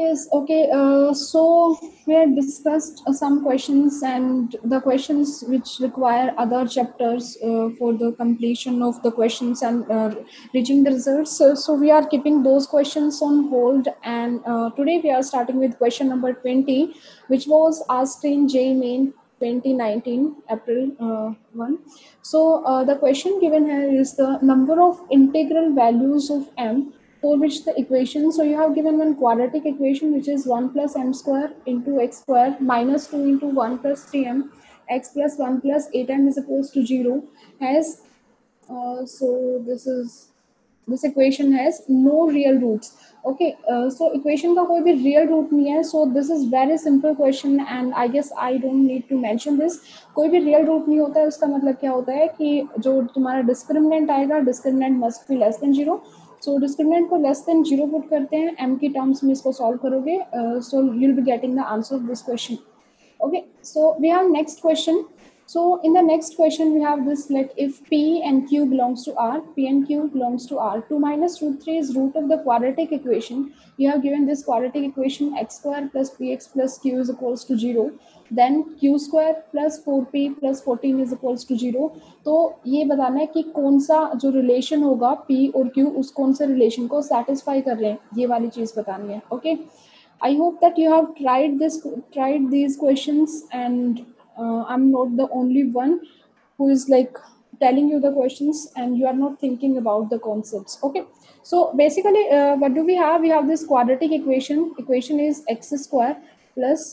Yes, okay. So we had discussed some questions and the questions which require other chapters for the completion of the questions and reaching the results. So we are keeping those questions on hold. And today we are starting with question number 20, which was asked in J Main 2019, April 1. So the question given here is the number of integral values of m for which the equation, so you have given one quadratic equation which is 1 plus m square into x square minus 2 into 1 plus 3m x plus 1 plus 8m is equals to 0 has so this equation has no real roots. Okay, so equation का कोई भी real root नहीं है, so this is very simple question and I guess I don't need to mention this. कोई भी real root नहीं होता है, उसका मतलब क्या होता है कि जो तुम्हारा discriminant आएगा, discriminant must be less than 0. So discriminant को लेस देन 0 पुट करते हैं, m की टर्म्स में इसको सॉल्व करोगे, so you will be getting the answer of this question. Okay, so we have next question. So in the next question we have this, like if p and q belongs to r, p and q belongs to r, 2 minus root 3 is root of the quadratic equation. You have given this quadratic equation x square plus px plus q is equals to 0. Then q square plus 4p plus 14 is equals to 0. तो ये बताना है कि कौन सा जो relation होगा p और q उस कौन से रिलेशन को सेटिस्फाई कर रहे हैं, ये वाली चीज़ बतानी है. Okay, I hope that you have tried these questions, and I'm not the only one who is like telling you the questions, and you are not thinking about the concepts. Okay, so basically, what do we have? We have this quadratic equation. Equation is x square plus,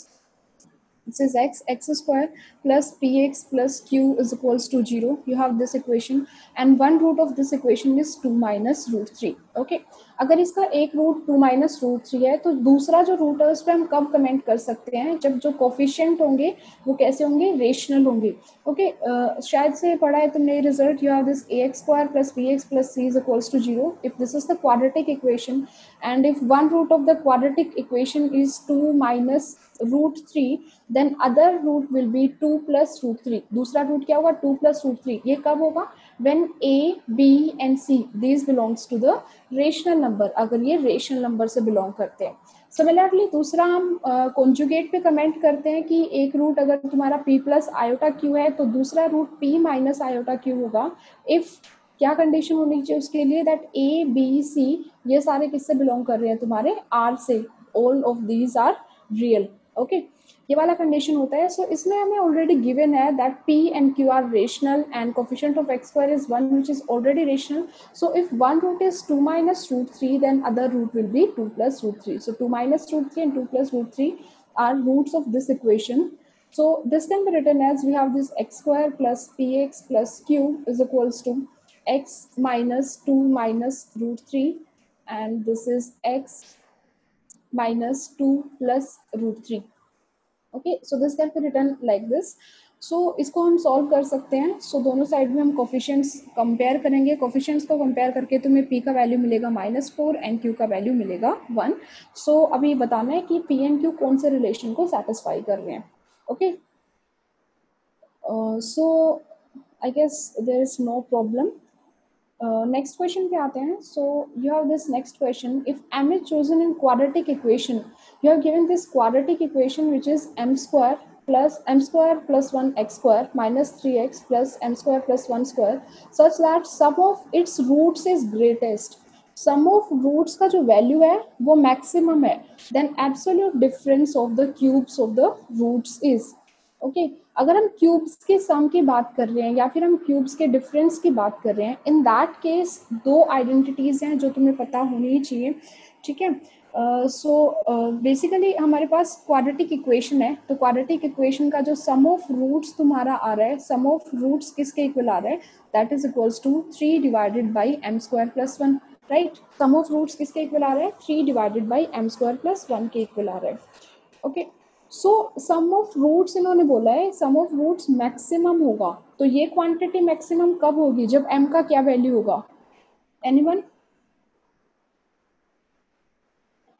this is x square plus px plus q is equals to 0. You have this equation and one root of this equation is 2 minus root 3. Okay, अगर इसका एक root 2 minus root 3 है तो दूसरा जो root है उस पर हम कब कमेंट कर सकते हैं, जब जो कोफिशिएंट होंगे वो कैसे होंगे, रेशनल होंगे. ओके, शायद से पढ़ा है तुमने result. You have this a x square plus b x plus c is equals to 0 if this is the quadratic equation and if one root of the quadratic equation is 2 minus root 3, then other root will be 2 plus root 3. दूसरा root क्या होगा, 2 plus root 3. ये कब होगा, when a b and c these belongs to the rational number, अगर ये rational number से belong करते हैं. सिमिलरली दूसरा हम कॉन्जुगेट पे कमेंट करते हैं कि एक रूट अगर तुम्हारा p प्लस आयोटा q है तो दूसरा रूट p माइनस आयोटा q होगा. इफ क्या कंडीशन होनी चाहिए उसके लिए, दैट ए बी सी ये सारे किससे बिलोंग कर रहे हैं, तुम्हारे आर से, all of these are real. Okay, ये वाला कंडीशन होता है. सो इसमें हमें ऑलरेडी गिवन है that p and q are rational and coefficient of x square is 1 which is already rational. So if one root is 2 minus root 3 then other root will be 2 plus root 3. So 2 minus root 3 and 2 plus root 3 are roots of this equation. So this can be written as, we have this x square plus px plus q is equals to x minus 2 minus root 3 and this is x minus 2 plus root 3. Okay, so this can be written like this. So इसको हम solve कर सकते हैं. So दोनों side में हम coefficients compare करेंगे. Coefficients को कंपेयर करके तुम्हें p का वैल्यू मिलेगा -4 एंड q का वैल्यू मिलेगा 1. सो अभी बताना है कि p एंड q कौन से रिलेशन को सेटिस्फाई कर रहे हैं. Okay, so I guess there is no problem. Next question पे आते हैं. So you have this next question, if m is chosen in quadratic equation, you have given this quadratic equation which is m square plus 1 x square minus 3x plus m square plus 1 square such that sum of its roots is greatest. Sum of roots का जो value है वो maximum है, then absolute difference of the cubes of the roots is. Okay, अगर हम cubes के सम की बात कर रहे हैं या फिर हम क्यूब्स के डिफरेंस की बात कर रहे हैं, इन दैट केस दो आइडेंटिटीज हैं जो तुम्हें पता होनी ही चाहिए. ठीक है, सो बेसिकली हमारे पास क्वाड्रेटिक इक्वेशन है, तो क्वाड्रेटिक इक्वेशन का जो सम ऑफ रूट्स तुम्हारा आ रहा है, सम ऑफ रूट्स किसके इक्वल आ रहा है, that is equals to 3 divided by m square plus 1. Right, sum of roots किसके इक्वल आ रहा है, 3 divided by m square plus 1 के इक्वल आ रहा है. Okay, so sum of roots इन्होंने बोला है सम ऑफ रूट्स मैक्सिमम होगा, तो ये क्वांटिटी मैक्सिमम कब होगी, जब m का क्या वैल्यू होगा. Anyone,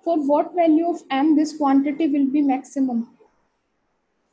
for what value of m this quantity will be maximum.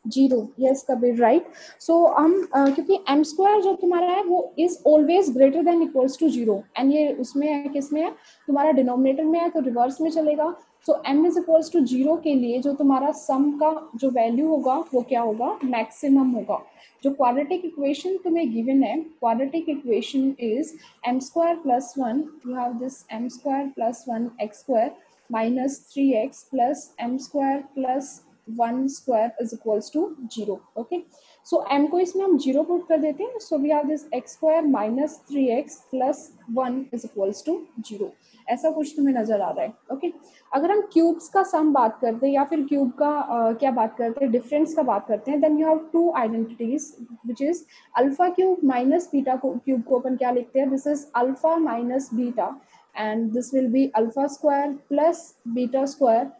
Zero, yes Kabir, right. So हम क्योंकि एम स्क्वायर जो तुम्हारा है वो is always greater than equals to zero, and ये उसमें है, किसमें है, तुम्हारा डिनोमिनेटर में है, तो रिवर्स में चलेगा। So m is equals to zero के लिए जो तुम्हारा सम का जो वैल्यू होगा वो क्या होगा, मैक्सिमम होगा। जो क्वाड्रेटिक इक्वेशन तुम्हें गिवन है, quadratic equation is m square plus one, you have this m square plus one x square minus three x plus m square plus one square is equals to zero. Okay, so m को इसमें हम zero put कर देते हैं, so we have this x square minus three x plus one is equals to zero. ऐसा कुछ तुम्हें नजर आ रहा है। ओके, अगर हम क्यूब्स का सम बात करते हैं या फिर क्यूब का क्या बात करते हैं, डिफरेंस का बात करते हैं, then you have two identities which is alpha cube minus beta cube को अपन क्या लिखते हैं, this is alpha minus beta, and this will be alpha square plus beta square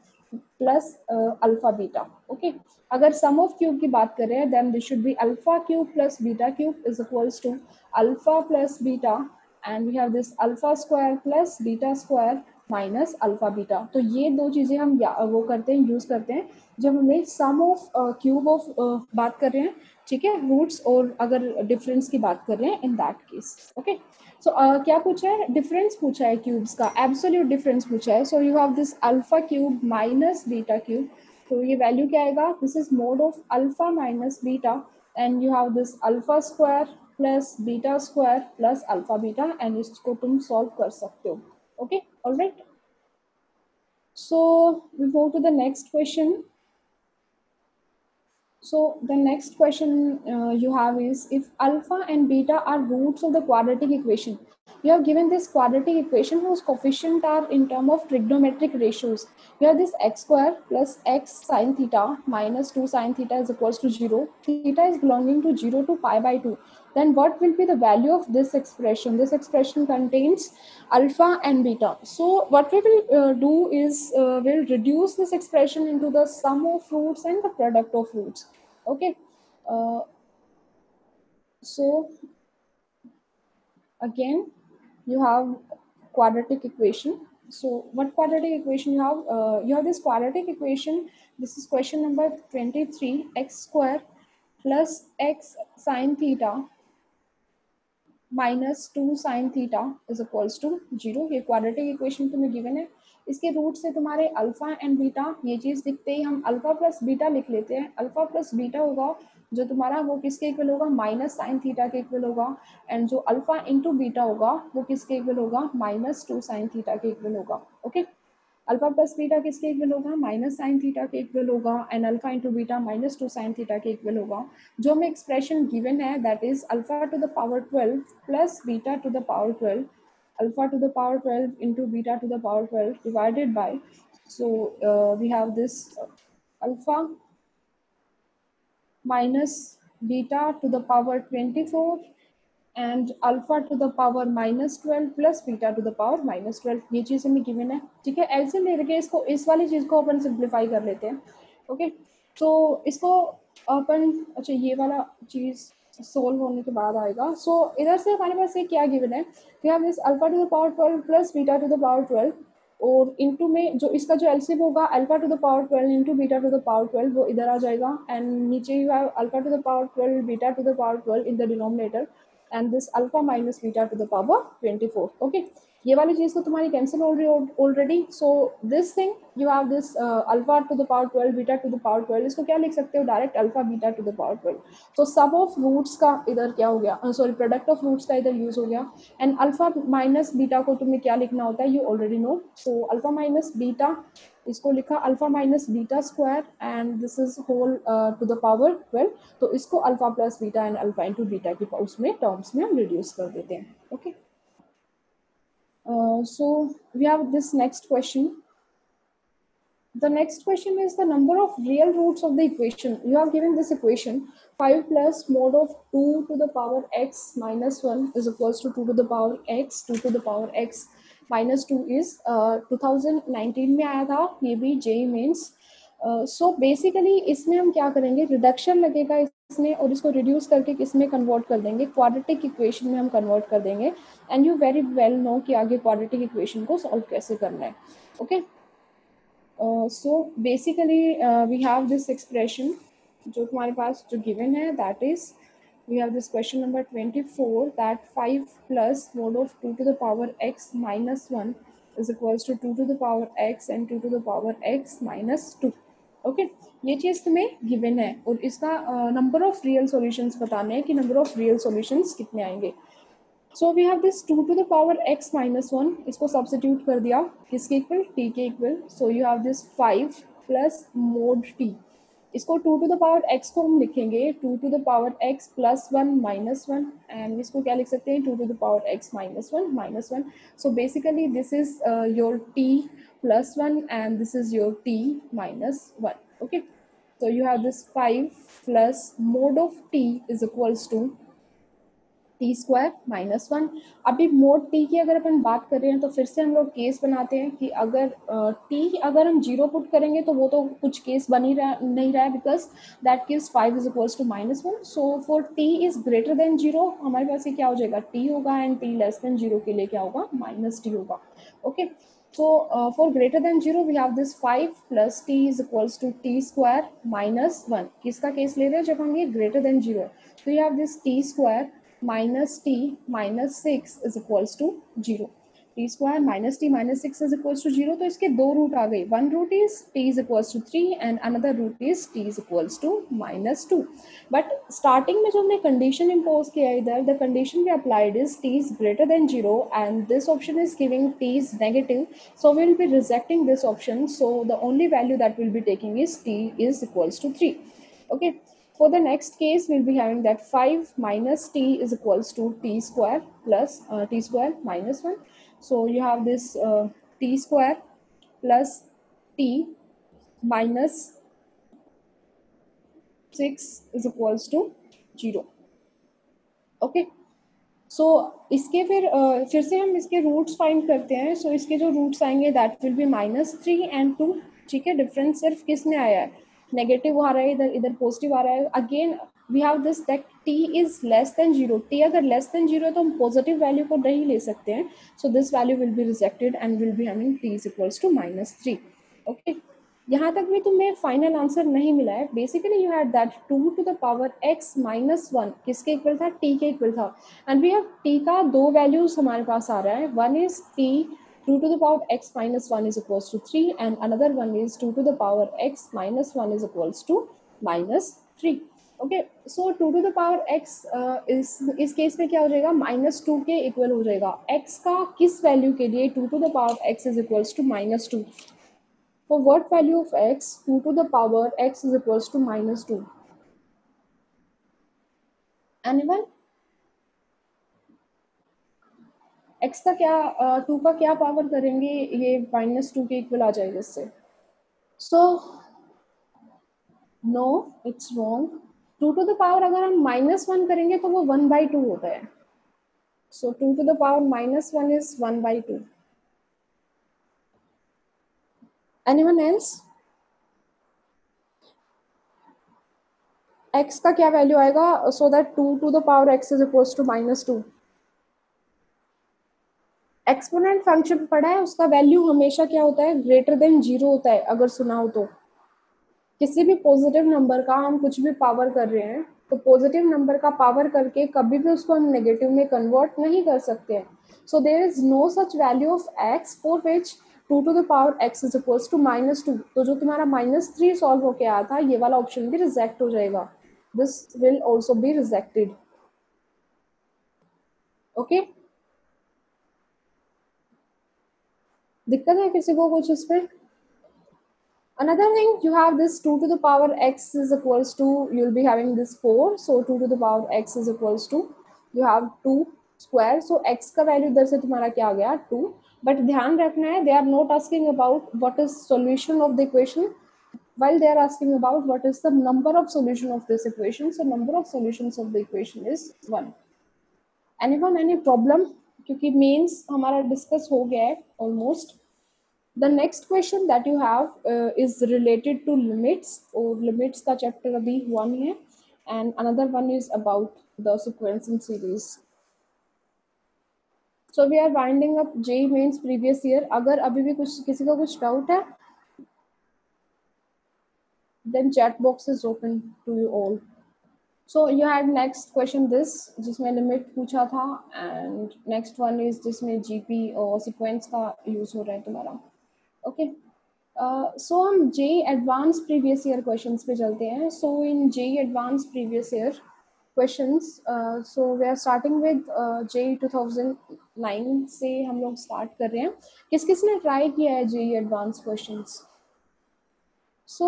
plus alpha beta. Okay, अगर सम ऑफ क्यूब की बात करें then this should be alpha cube plus beta cube is equals to alpha plus beta, and we have this alpha square plus beta square minus alpha beta. तो ये दो चीज़ें हम वो करते हैं, यूज़ करते हैं जब हमें सम ऑफ क्यूब ऑफ बात कर रहे हैं, ठीक है, रूट्स, और अगर डिफरेंस की बात कर रहे हैं इन दैट केस। ओके, सो क्या पूछा है, डिफरेंस पूछा है क्यूब्स का, एब्सोल्यूट डिफरेंस पूछा है। So you have this alpha cube minus beta cube, तो ये वैल्यू क्या आएगा, this is mod of alpha minus beta, and you have this alpha square plus beta square plus alpha beta, and इसको तुम solve कर सकते हो। Okay, alright, so we move to the next question. So the next question you have is, if alpha and beta are roots of the quadratic equation, you have given this quadratic equation whose coefficient are in term of trigonometric ratios. You have this x square plus x sine theta minus 2 sine theta is equals to 0. Theta is belonging to 0 to pi by 2. Then what will be the value of this expression? This expression contains alpha and beta. So what we will do is we'll reduce this expression into the sum of roots and the product of roots. Okay, uh, so again you have quadratic equation. So what quadratic equation you have, you have this quadratic equation, this is question number 23, x square plus x sine theta minus two sine theta is equals to zero. ये quadratic equation तुम्हें given है, इसके root से तुम्हारे alpha and beta, ये चीज़ दिखते ही हम alpha plus beta लिख लेते हैं। अल्फा प्लस बीटा होगा जो तुम्हारा, वो किसके इक्वल होगा, माइनस साइन थीटा के इक्वल होगा, एंड जो अल्फा इंटू बीटा होगा वो किसके इक्वल होगा, माइनस टू साइन थीटा के इक्वल होगा। ओके, अल्फा प्लस बीटा किसके इक्वल होगा, माइनस साइन थीटा के इक्वल होगा, and alpha into beta minus two sine theta के इक्वल होगा। जो हमें एक्सप्रेशन गिवन है that is alpha to the power 12 plus beta to the power 12, alpha to the power 12 into beta to the power 12 divided by, so we have this alpha minus beta to the power 24 and alpha to the power minus 12 plus beta to the power minus 12, ये चीज़ हमें given है। ठीक है, ऐसे लेके इसको, इस वाली चीज़ को अपन सिंप्लीफाई कर लेते हैं। ओके, तो इसको अपन, अच्छा ये वाला चीज़ सोल्व होने के बाद आएगा। सो इधर से हमारे पास ये क्या गिवन है, we have this alpha to the power 12 plus beta to the power 12, और इनटू में जो इसका जो एलसीएम होगा alpha to the power 12 into beta to the power 12 वो इधर आ जाएगा, एंड नीचे you have alpha to the power 12 beta to the power 12 in the denominator, and this alpha minus beta to the power 24. Okay, ये वाली चीज तो तुम्हारी कैंसिल हो रही already. So this thing you have this alpha to the power 12 beta to the power 12, इसको क्या लिख सकते हो, direct alpha beta to the power 12। तो सब ऑफ रूट्स का इधर क्या हो गया, सॉरी प्रोडक्ट ऑफ रूट्स का इधर यूज हो गया, एंड अल्फा माइनस बीटा को तुम्हें क्या लिखना होता है, you already know. So alpha minus beta, इसको लिखा alpha minus beta square, and this is whole to the power 12, तो इसको alpha plus beta and alpha into beta की उसमें टर्म्स में हम रिड्यूस कर देते हैं। Okay, so we have this next question. The next question is the number of real roots of the equation. You have given this equation 5 plus mod of 2 to the power x minus 1 is equals to 2 to the power x, 2 to the power x minus 2 is 2019 में आया था, ये भी JEE mains. So basically इसमें हम क्या करेंगे, reduction लगेगा इसमें, और इसको रिड्यूस करके किसमें कन्वर्ट कर देंगे, क्वाड्रेटिक इक्वेशन में हम कन्वर्ट कर देंगे, and you very well know कि आगे क्वाड्रेटिक इक्वेशन को सॉल्व कैसे करना है। Okay, so basically we have this expression जो तुम्हारे पास जो गिवन है that is we have this question number 24 that 5 plus mod of 2 to the power x minus 1 is equals to 2 to the power x and 2 to the power x minus 2. Okay ये चीज तुम्हें given है और इसका number of real solutions बताने हैं कि number of real solutions कितने आएंगे. So we have this 2 to the power x minus 1, इसको सब्सिट्यूट कर दिया किसके इक्वल, t के equal. So you have this 5 plus mod t. इसको 2 टू द पावर x को हम लिखेंगे 2 to the power x plus 1 minus 1 and इसको क्या लिख सकते हैं 2 to the power x minus 1 minus 1. So basically this is your t plus 1 and this is your t minus 1. Okay, so you have this 5 plus mod of t is equals to T square minus 1. अभी mode T की अगर अपन बात कर रहे हैं तो फिर से हम लोग केस बनाते हैं कि अगर टी अगर हम जीरो पुट करेंगे तो वो तो कुछ केस बन ही नहीं रहा है because that case 5 is equals to minus 1. So for t is greater than zero हमारे पास ये क्या हो जाएगा टी होगा and t less than zero के लिए क्या होगा माइनस टी होगा. Okay so for greater than 0 we have this 5 plus t is equals to t square minus 1. किसका केस ले रहे हैं जब हम ये greater than 0. तो you have this t square minus t minus 6 is equals to 0. T square minus t minus 6 is equals to 0. तो इसके दो रूट आ गए. One root is t is equals to 3 and another root is t is equals to minus 2. But starting में जो हमने condition impose किया इधर the condition we applied is t is greater than 0 and this option is giving t is negative. So we will be rejecting this option. So the only value that will be taking is t is equals to 3. Okay, for the next case we'll be having that 5 minus t is equals to t square plus t square minus 1. So you have this t square plus t minus 6 is equals to 0. Okay, सो इसके फिर से हम इसके roots find करते हैं. सो इसके जो roots आएंगे that will be minus 3 and 2. ठीक है, डिफरेंस सिर्फ किस में आया है नेगेटिव आ रहा है, इधर इधर पॉजिटिव आ रहा है. Again we have this that t is less than 0. t अगर लेस देन 0 है तो हम पॉजिटिव वैल्यू को नहीं ले सकते हैं. So this value will be rejected and will be having t is equals to minus 3. Okay, यहाँ तक भी तुम्हें फाइनल आंसर नहीं मिला है. Basically you had that 2 to the power x minus 1 किसके इक्वल था t के इक्वल था. एंड वी हैव t का दो वैल्यूज हमारे पास आ रहा है. One is t 2 to the power x minus 1 is equals to 3 and another one is 2 to the power x minus 1 is equals to minus 3. Okay, so 2 to the power x इस case में क्या हो जाएगा minus 2 के equal हो जाएगा. x का किस वैल्यू के लिए 2 to the power x is equals to minus 2. For what value of x 2 to the power x is equals to minus 2? Anyone? x का क्या 2 का क्या पावर करेंगे ये माइनस 2 के इक्वल आ जाएगा इससे. So no it's wrong. 2 to the power अगर हम माइनस 1 करेंगे तो वो 1/2 होता है. So 2 to the power minus 1 is 1/2. Anyone else? x का क्या वैल्यू आएगा so that 2 to the power x is equals to minus 2. Exponent function पढ़ा है, उसका वैल्यू हमेशा क्या होता है ग्रेटर देन 0 होता है. अगर सुना हो तो किसी भी पॉजिटिव नंबर का हम कुछ भी पावर कर रहे हैं तो पॉजिटिव नंबर का पावर करके कभी भी उसको हम नेगेटिव में कन्वर्ट नहीं कर सकते हैं. So there is no such value of x for which 2 to the power x is equals to minus 2. तो जो तुम्हारा माइनस 3 सॉल्व होके आया था ये वाला ऑप्शन भी रिजेक्ट हो जाएगा. This will also be rejected. Okay, दिक्कत है किसी को कुछ इसमें? Another thing, you have this 2 to the power x is equals to, you'll be having this 4. So 2 to the power x is equals to, you have 2 square. So x का value इधर से तुम्हारा क्या आ गया 2. बट ध्यान रखना है they are not asking about what is solution of the equation, while they are asking about what is the number of solution of this equation. So number of solutions of the equation is 1. Anyone any problem? क्योंकि means हमारा discuss हो गया है almost. The next question that you have is related to limits, और limits का chapter अभी हुआ नहीं है, and another one is about the sequencing series. So we are winding up JEE Mains previous year. अगर अभी भी कुछ किसी का कुछ डाउट है Then chat box is open to you all. So you had next question this जिसमें limit पूछा था, एंड नेक्स्ट वन इज जिसमें जीपी और सीक्वेंस का यूज हो रहा है तुम्हारा. ओके. सो हम J advance previous year questions पे चलते हैं. So in J advance previous year questions, so we are starting with J 2009 से हम लोग स्टार्ट कर रहे हैं. किस किस ने ट्राई किया है J advance questions? So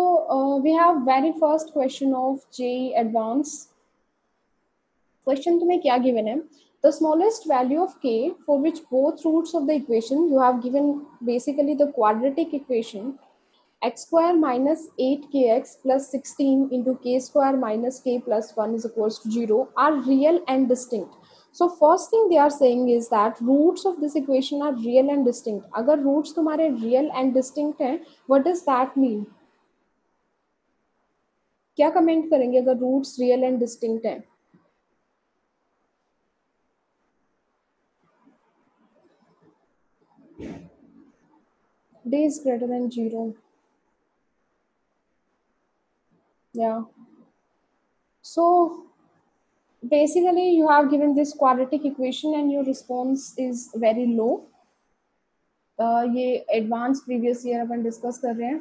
we have very first question of JEE Advance. Question तुम्हें क्या given है? The smallest value of k for which both roots of the equation you have given basically the quadratic equation x square minus 8kx plus 16 into k square minus k plus 1 is equals to 0 are real and distinct. So first thing they are saying is that roots of this equation are real and distinct. अगर roots तुम्हारे real and distinct हैं, what does that mean? क्या comment करेंगे अगर roots real and distinct हैं? Day is greater than 0. या सो basically you have given this quadratic equation and your response is very low. ये advance previous year अपन discuss कर रहे हैं,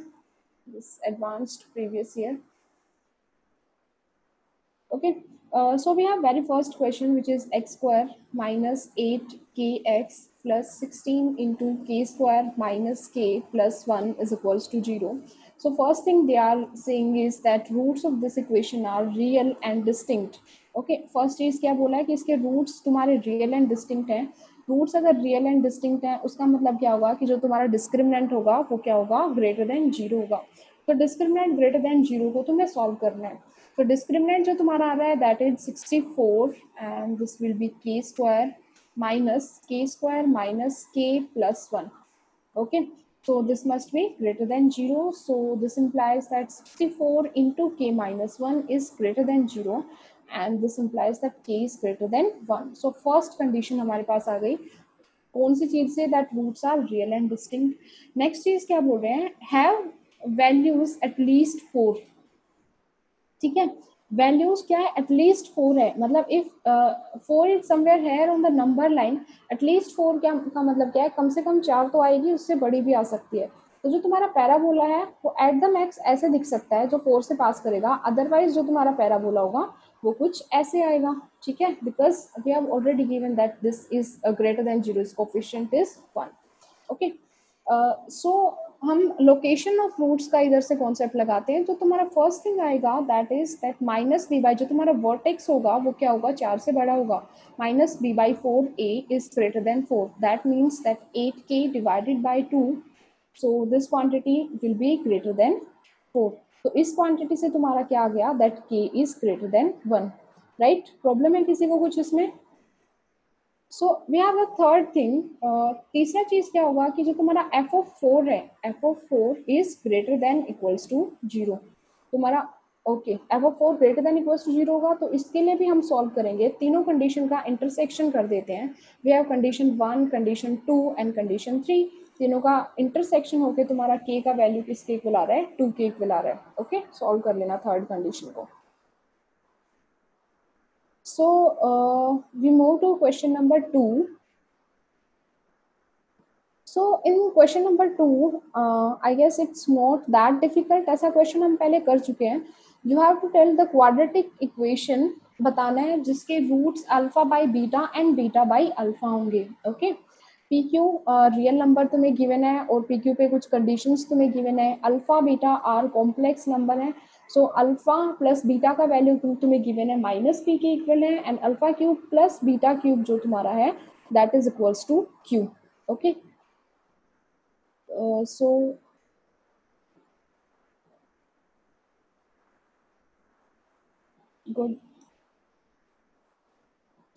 this advanced previous year. Okay, so we have very first question, which is x square minus 8kx plus 16 into k square minus k plus 1 is equals to 0. So first thing they are saying is that roots of this equation are real and distinct. Okay, first चीज क्या बोला है कि इसके roots तुम्हारे real and distinct हैं. Roots अगर real and distinct हैं, उसका मतलब क्या होगा कि जो तुम्हारा डिस्क्रिमिनेंट होगा वो क्या होगा, ग्रेटर देन 0 होगा. तो डिस्क्रिमिनेंट ग्रेटर देन 0 को तुम्हें सॉल्व करना है. तो डिस्क्रिमिनेंट जो तुम्हारा आ रहा है that is 64 and this will B k square minus k plus 1. Okay, so this must be greater than 0. So this implies that 64 into k minus 1 is greater than 0 and this implies that k is greater than 1. So first condition हमारे पास आ गई कौन सी चीज से, that roots are real and distinct. Next चीज क्या बोल रहे हैं, हैव वैल्यूज एटलीस्ट 4. ठीक है, वैल्यूज क्या है, एटलीस्ट 4 है. मतलब if 4 is somewhere here on the number line, at least 4 क्या का मतलब क्या है, कम से कम 4 तो आएगी, उससे बड़ी भी आ सकती है. तो जो तुम्हारा पैराबोला है वो एट द मैक्स ऐसे दिख सकता है जो 4 से पास करेगा, अदरवाइज जो तुम्हारा पैराबोला होगा वो कुछ ऐसे आएगा. ठीक है, because we have already given that this is greater than 0, is coefficient is 1. Okay, so हम लोकेशन ऑफ रूट्स का इधर से कॉन्सेप्ट लगाते हैं. तो तुम्हारा फर्स्ट थिंग आएगा that is that minus b by, जो तुम्हारा वर्टेक्स होगा वो क्या होगा, 4 से बड़ा होगा. Minus b by 4 a is greater than 4. That means that 8k divided by 2, so this quantity will be greater than 4. तो इस क्वांटिटी से तुम्हारा क्या आ गया, that k is greater than 1. Right, problem है किसी को कुछ इसमें? So we have a third thing. तीसरा चीज क्या होगा कि जो तुम्हारा एफ ऑफ 4 है, f of 4 is greater than equals to 0. तुम्हारा okay, f of 4 greater than equals to 0 होगा. तो इसके लिए भी हम सॉल्व करेंगे, तीनों कंडीशन का इंटरसेक्शन कर देते हैं. We have condition 1, condition 2 and condition 3. तीनों का इंटरसेक्शन होकर तुम्हारा k का वैल्यू किसके इक्वल आ रहा है, 2 के इक्वल आ रहा है. ओके, सॉल्व कर लेना थर्ड कंडीशन को. So we move to question number 2. So in question number 2, I guess it's not that difficult. ऐसा question हम पहले कर चुके हैं. You have to tell the quadratic equation बताना है जिसके roots alpha by beta and beta by alpha होंगे. Okay, PQ रियल नंबर तुम्हें गिवन है और PQ पे कुछ कंडीशंस तुम्हें गिवन है. Alpha beta are complex number है. सो अल्फा प्लस बीटा का वैल्यू तुम्हें गिवन है माइनस पी के इक्वल है, and alpha cube plus beta cube जो तुम्हारा है that is equals to Q. Okay, so good.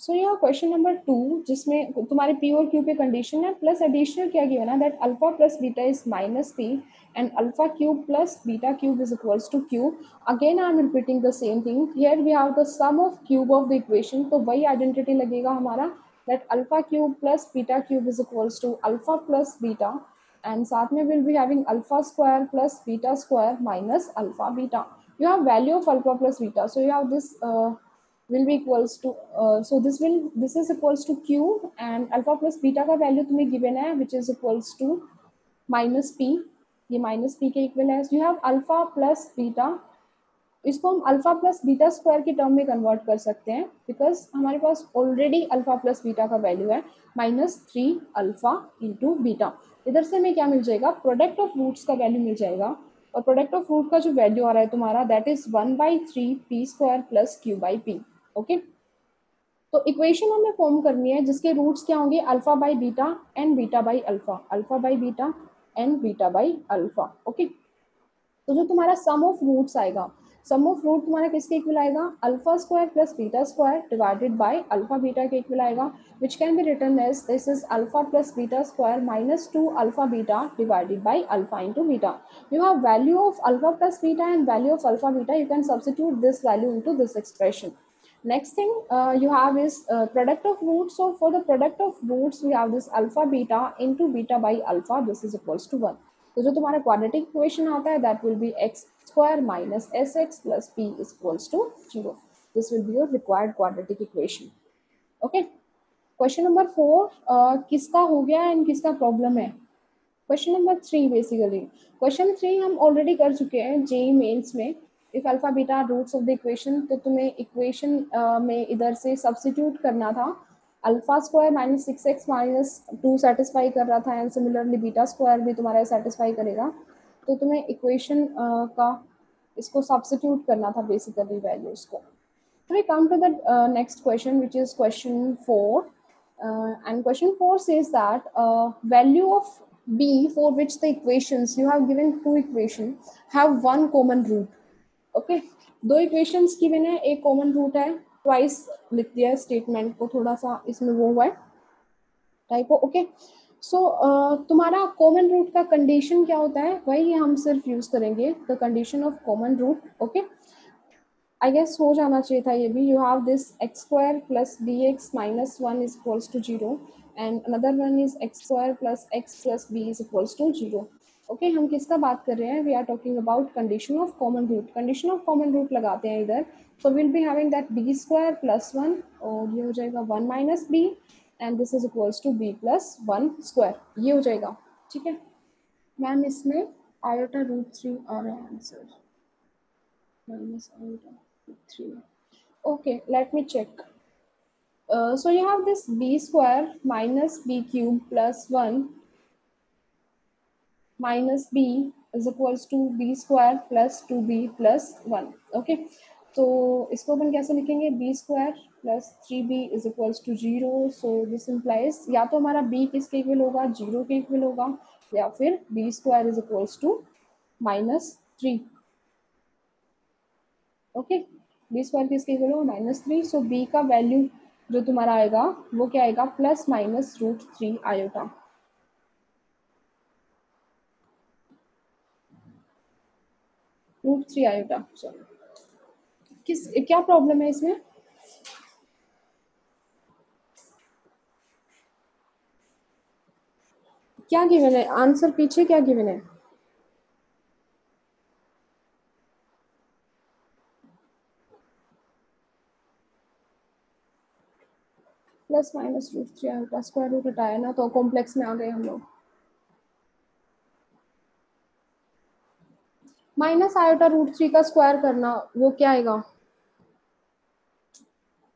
So यह क्वेश्चन नंबर 2 जिसमें तुम्हारे पी और क्यू पे कंडीशन है, प्लस एडिशनल क्या गिवन है that alpha plus beta is minus P and alpha cube plus beta cube is equals to q. Again I am repeating the same thing. Here we have the sum of cube of the equation. तो वही identity लगेगा हमारा that alpha cube plus beta cube is equals to alpha plus beta, and साथ में will be having alpha square plus beta square minus alpha beta. you have value of alpha plus beta, so you have this will be equals to so this is equals to q, and alpha plus beta का value तुम्हें given है which is equals to minus P, ये minus P के equal है. You have alpha plus beta, इसको हम alpha plus beta square की term में कन्वर्ट कर सकते हैं बिकॉज हमारे पास ऑलरेडी अल्फा प्लस बीटा का वैल्यू है -3 अल्फा इंटू बीटा. इधर से हमें क्या मिल जाएगा, प्रोडक्ट ऑफ रूट्स का वैल्यू मिल जाएगा, और प्रोडक्ट ऑफ रूट का जो वैल्यू आ रहा है तुम्हारा that is 1/3 P square plus Q by P. Okay, तो इक्वेशन हमें फॉर्म करनी है जिसके रूट्स क्या होंगे, alpha by beta and beta by alpha, alpha by beta and beta by alpha. Okay, तो जो तुम्हारा सम ऑफ रूट्स आएगा, सम ऑफ रूट तुम्हारा किसके इक्वल आएगा, alpha square plus beta square divided by alpha beta के इक्वल आएगा, which can be written as this is alpha plus beta square -2 alpha beta divided by alpha into beta. You have value of alpha plus beta and value of alpha beta, you can substitute this value into this expression. Next thing you have is product of roots. So for the product of roots we have this alpha beta into beta by alpha, this is equals to 1. तो जो तुम्हारा quadratic equation आता है that will be x square minus s x plus p is equals to 0. This will be your required quadratic equation. Okay, question number 4 किसका हो गया and किसका problem है. क्वेश्चन नंबर 3 बेसिकली, क्वेश्चन 3 हम already कर चुके हैं जेई मेंस में. If alpha beta roots of the equation, तो तुम्हें इक्वेशन में इधर से सब्स्टिट्यूट करना था. अल्फा स्क्वायर -6x -2 सेटिस्फाई कर रहा था, एंड सिमिलरली बीटा स्क्वायर भी तुम्हारा सेटिस्फाई करेगा. तो तुम्हें इक्वेशन का इसको सब्स्टिट्यूट करना था बेसिकली वैल्यूज को. So we come to the next question, which is question 4, and question 4 says that value of b for which the equations you have given two equations have one common root. Okay, दो equations given है, एक common root है, twice लिख दिया statement को, थोड़ा सा इसमें वो हुआ है टाइपो. ओके, सो तुम्हारा कॉमन रूट का कंडीशन क्या होता है, वही हम सिर्फ यूज करेंगे, the condition of common root. Okay, I guess हो जाना चाहिए था ये भी. You have this x square plus b x minus 1 is equals to 0, and another one is x square plus x plus b is equals to 0. Okay, हम किसका बात कर रहे हैं, we are talking about condition of common root. Condition of common root लगाते हैं इधर, so will be having that b square plus 1, और ये हो जाएगा 1 minus b, and this is equals to b plus 1 square, ये हो जाएगा. ठीक है मैम, इसमें आयोटा रूट 3 आ रहा है answer, minus iota root 3. okay, let me check. So you have this b square minus b cube plus 1 minus b is equals to b square plus 2b plus 1. Okay, तो इसको अपन कैसे लिखेंगे, b square plus 3b is equals to 0. so this implies या तो हमारा b किसके equal होगा, 0 के इक्वल होगा, या फिर b square is equals to -3. Okay, b square किसके इक्वल होगा, -3. सो बी का वैल्यू जो तुम्हारा आएगा वो क्या आएगा, plus minus √3 iota. √3 iota. Sorry, किस क्या प्रॉब्लम है इसमें, क्या गिवन है आंसर, पीछे क्या गिवन है. Plus minus √3 iota, square root हटाया ना तो कॉम्प्लेक्स में आ गए हम लोग. माइनस आयोटा √3 का स्क्वायर करना, वो क्या आएगा,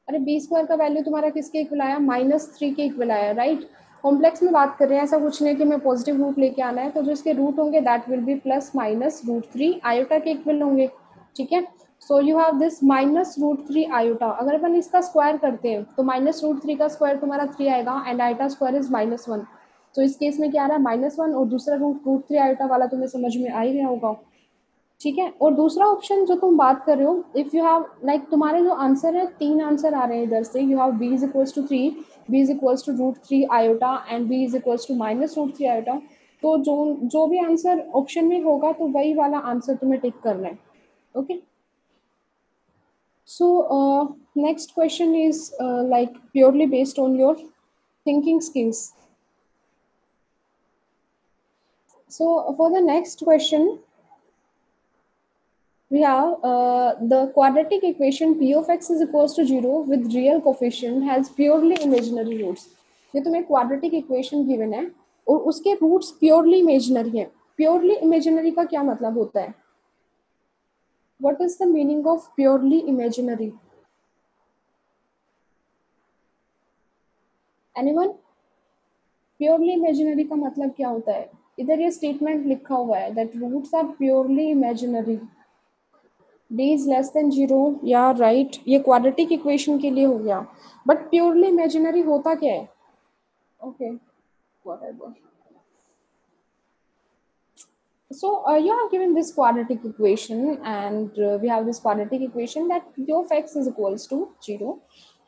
अरे बी स्क्वायर का वैल्यू तुम्हारा किसके इक्वल आया, -3 के इक्वल आया, राइट. कॉम्प्लेक्स में बात कर रहे हैं, ऐसा कुछ नहीं कि मैं पॉजिटिव रूट लेके आना है, तो जो इसके रूट होंगे that will B plus minus √3 iota के इक्वल होंगे. ठीक है, so you have this -√3 iota. अगर अपन इसका स्क्वायर करते हैं तो -√3 का स्क्वायर तुम्हारा 3 आएगा, एंड आयोटा स्क्वायर इज -1. तो इस केस में क्या आ रहा है, -1, और दूसरा √3 आयोटा वाला तुम्हें समझ में आ ही गया होगा. ठीक है, और दूसरा ऑप्शन जो तुम बात कर रहे हो, इफ यू हैव लाइक तुम्हारे जो आंसर है, 3 आंसर आ रहे हैं इधर से. You have b is equals to 3, b is equals to √3 iota, and b is equals to -√3 iota. तो जो भी आंसर ऑप्शन में होगा तो वही वाला आंसर तुम्हें टिक करना है. Okay, so next question is like purely based on your thinking skills. So for the next question, we have the quadratic equation p of x is equals to 0 with real coefficient has purely imaginary roots. ये तुम्हें quadratic equation given है और उसके roots purely imaginary हैं. Purely imaginary का क्या मतलब होता है? What is the meaning of purely imaginary? Anyone? Purely imaginary का मतलब क्या होता है? इधर ये statement लिखा हुआ है that roots are purely imaginary. d is less than 0 या राइट, ये क्वाड्रेटिक इक्वेशन के लिए हो गया. बट प्योरली इमेजिनरी होता क्या है? Okay, whatever. So you have given this quadratic equation and we have this quadratic equation that p of x is equals to 0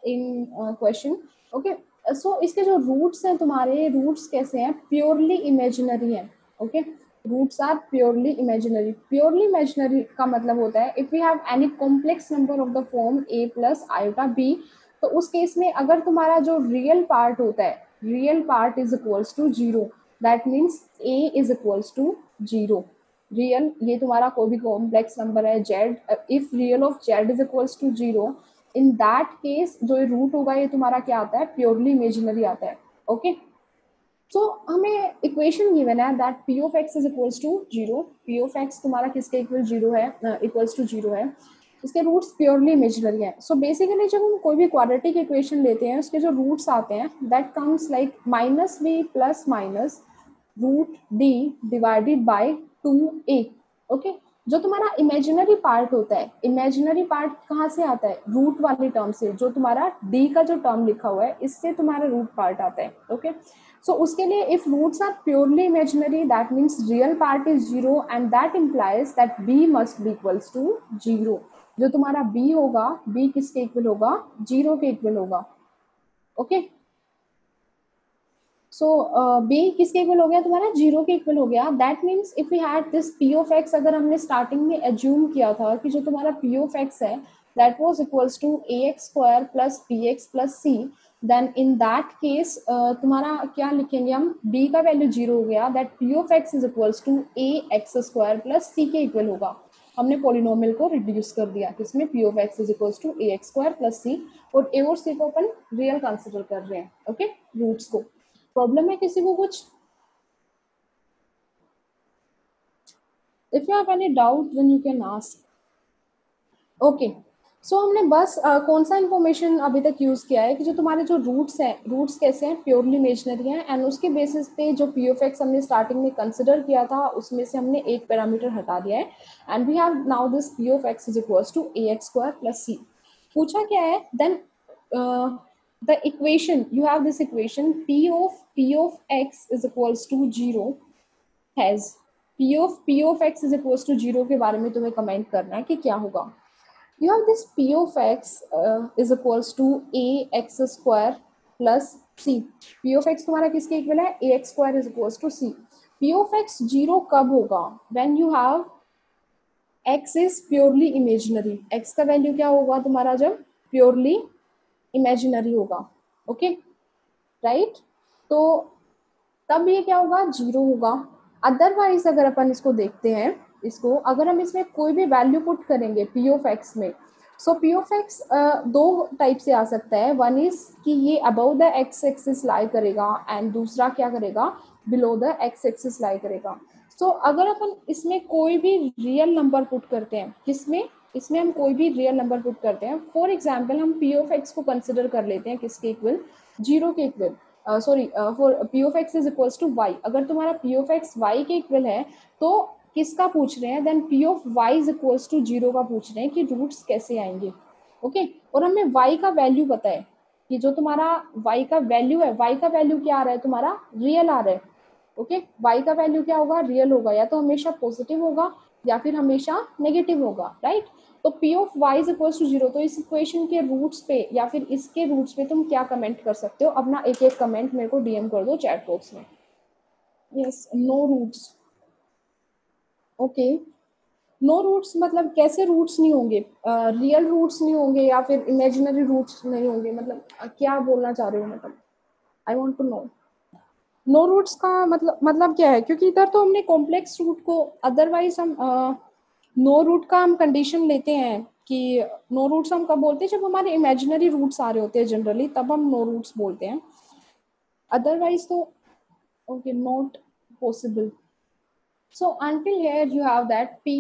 in question. Okay, so इसके जो roots हैं तुम्हारे, roots कैसे हैं? Purely imaginary हैं. Okay, roots are purely imaginary. Purely imaginary का मतलब होता है if we have any complex number of the form a plus iota b, तो उस केस में अगर तुम्हारा जो रियल पार्ट होता है, real part is equals to 0, that means a is equals to 0. Real, ये तुम्हारा कोई भी कॉम्प्लेक्स नंबर है z, if real of z is equals to 0, in that case जो रूट होगा ये तुम्हारा क्या आता है? प्योरली इमेजिनरी आता है. ओके, सो हमें इक्वेशन गिवन है that p of x is equals to 0. p of x तुम्हारा किसके इक्वल 0 है? इक्वल्स टू 0 है. इसके रूट्स प्योरली इमेजिनरी हैं. सो बेसिकली जब हम कोई भी क्वाड्रेटिक इक्वेशन लेते हैं उसके जो रूट्स आते हैं that comes like minus B plus minus root D divided by 2a. Okay, जो तुम्हारा इमेजिनरी पार्ट होता है, इमेजिनरी पार्ट कहाँ से आता है? रूट वाली टर्म से. जो तुम्हारा d का जो टर्म लिखा हुआ है इससे तुम्हारा रूट पार्ट आता है. ओके, सो उसके लिए if roots are purely imaginary that means real part is 0 and that implies that b must be equals to 0. जो तुम्हारा b होगा, b किसके इक्वल होगा? 0 के इक्वल होगा. ओके, सो b किसके इक्वल हो गया? तुम्हारा 0 के इक्वल हो गया. That means if we had this p of x, अगर हमने स्टार्टिंग में एज्यूम किया था कि जो तुम्हारा p ऑफ x है that was equals to ax square plus bx plus c, then in that case तुम्हारा क्या लिखेंगे हम? b का वैल्यू 0 हो गया. That p of x is equals to ax square plus c के इक्वल होगा. हमने पॉलिनोमियल को रिड्यूस कर दिया किसमें? p of x is equals to ax square plus c, और a और c को अपन रियल कंसिडर कर रहे हैं. ओके, रूट्स को. प्रॉब्लम है किसी को कुछ? If you have any doubt then you can ask. Okay, so हमने बस कौन सा इंफॉर्मेशन अभी तक यूज किया है कि जो तुम्हारे जो रूट्स हैं, रूट्स कैसे हैं? प्योरली इमेजिनरी हैं. एंड उसके बेसिस पे जो p ऑफ x हमने स्टार्टिंग में कंसिडर किया था उसमें से हमने एक पैरामीटर हटा दिया है. And we have now this p of x is equals to ax square plus c. पूछा क्या है then? the equation, you have this equation p of x is equals to 0 has p of x is equals to 0 के बारे में तुम्हें comment करना है कि क्या होगा. you have this p of x is equals to ax square plus c. p of x तुम्हारा किसके इक्वल है? ax square is equals to c. p of x 0 कब होगा? when you have x is purely imaginary. x का value क्या होगा तुम्हारा जब प्योरली इमेजिनरी होगा? Okay, right. तो तब ये क्या होगा? 0 होगा. अदरवाइज अगर अपन इसको देखते हैं, इसको अगर हम इसमें कोई भी वैल्यू पुट करेंगे p ऑफ x में, सो p ऑफ x दो टाइप से आ सकता है. वन इज कि ये अबव द x एक्सिस लाई करेगा एंड दूसरा क्या करेगा? बिलो द x एक्सिस लाई करेगा. सो अगर अपन इसमें कोई भी रियल नंबर पुट करते हैं, किसमें? इसमें हम कोई भी रियल नंबर पुट करते हैं. फॉर एग्जाम्पल हम p ऑफ x को कंसिडर कर लेते हैं किसके इक्वल? 0 के equal. Sorry, for p of x is equals to y. अगर तुम्हारा p ऑफ x y के इक्वल है तो किसका पूछ रहे हैं? Then p of y is equals to 0 का पूछ रहे हैं कि रूट्स कैसे आएंगे. ओके, और हमें y का वैल्यू पता है कि जो तुम्हारा y का वैल्यू है, y का वैल्यू क्या आ रहा है? तुम्हारा रियल आ रहा है. ओके, y का वैल्यू क्या होगा? रियल होगा. या तो हमेशा पॉजिटिव होगा या फिर हमेशा नेगेटिव होगा, राइट. तो p of y is equals to 0. तो इस इक्वेशन के रूट्स पे या फिर इसके रूट्स पे तुम क्या कमेंट कर सकते हो? अपना एक एक कमेंट मेरे को डीएम कर दो चैट बॉक्स में. Yes, no roots. Okay, no roots मतलब कैसे रूट्स नहीं होंगे? रियल रूट्स नहीं होंगे या फिर इमेजिनरी रूट्स नहीं होंगे? मतलब क्या बोलना चाह रहे हो? मतलब I want to know. No roots का मतलब क्या है? क्योंकि इधर तो हमने कॉम्प्लेक्स रूट को, अदरवाइज हम नो रूट का हम कंडीशन लेते हैं कि नो रूट्स हम कब बोलते हैं, जब हमारे इमेजिनरी रूट्स आ रहे होते हैं जनरली, तब हम नो रूट्स बोलते हैं, अदरवाइज तो okay not possible. So until here you have that p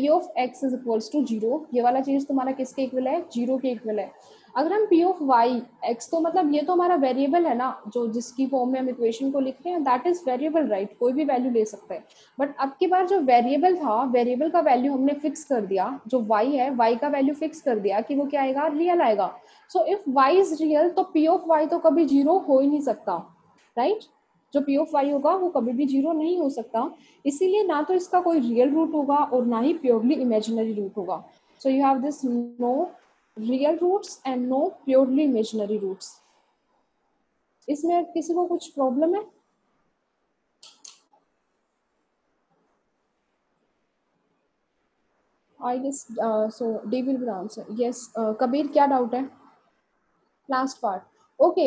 of x is equals to 0. ये वाला चीज तुम्हारा किसके इक्वल है, जीरो के इक्वल है. अगर हम p of y x, तो मतलब ये तो हमारा वेरिएबल है ना, जो जिसकी फॉर्म में हम इक्वेशन को लिख रहे हैं, दैट इज वेरिएबल राइट, कोई भी वैल्यू ले सकता है. बट अब की बार जो वेरिएबल था, वेरिएबल का वैल्यू हमने फिक्स कर दिया, जो y है y का वैल्यू फिक्स कर दिया कि वो क्या आएगा, रियल आएगा. So if y is real तो p of y तो कभी जीरो हो ही नहीं सकता, राइट. जो पी ऑफ वाई होगा वो कभी भी जीरो नहीं हो सकता. इसीलिए ना तो इसका कोई रियल रूट होगा और ना ही प्योरली इमेजिनरी रूट होगा. So you have this no real roots and no purely imaginary roots. इसमें किसी को कुछ प्रॉब्लम है? I guess so D will be answer. Yes Kabir, क्या डाउट है? Last part. Okay,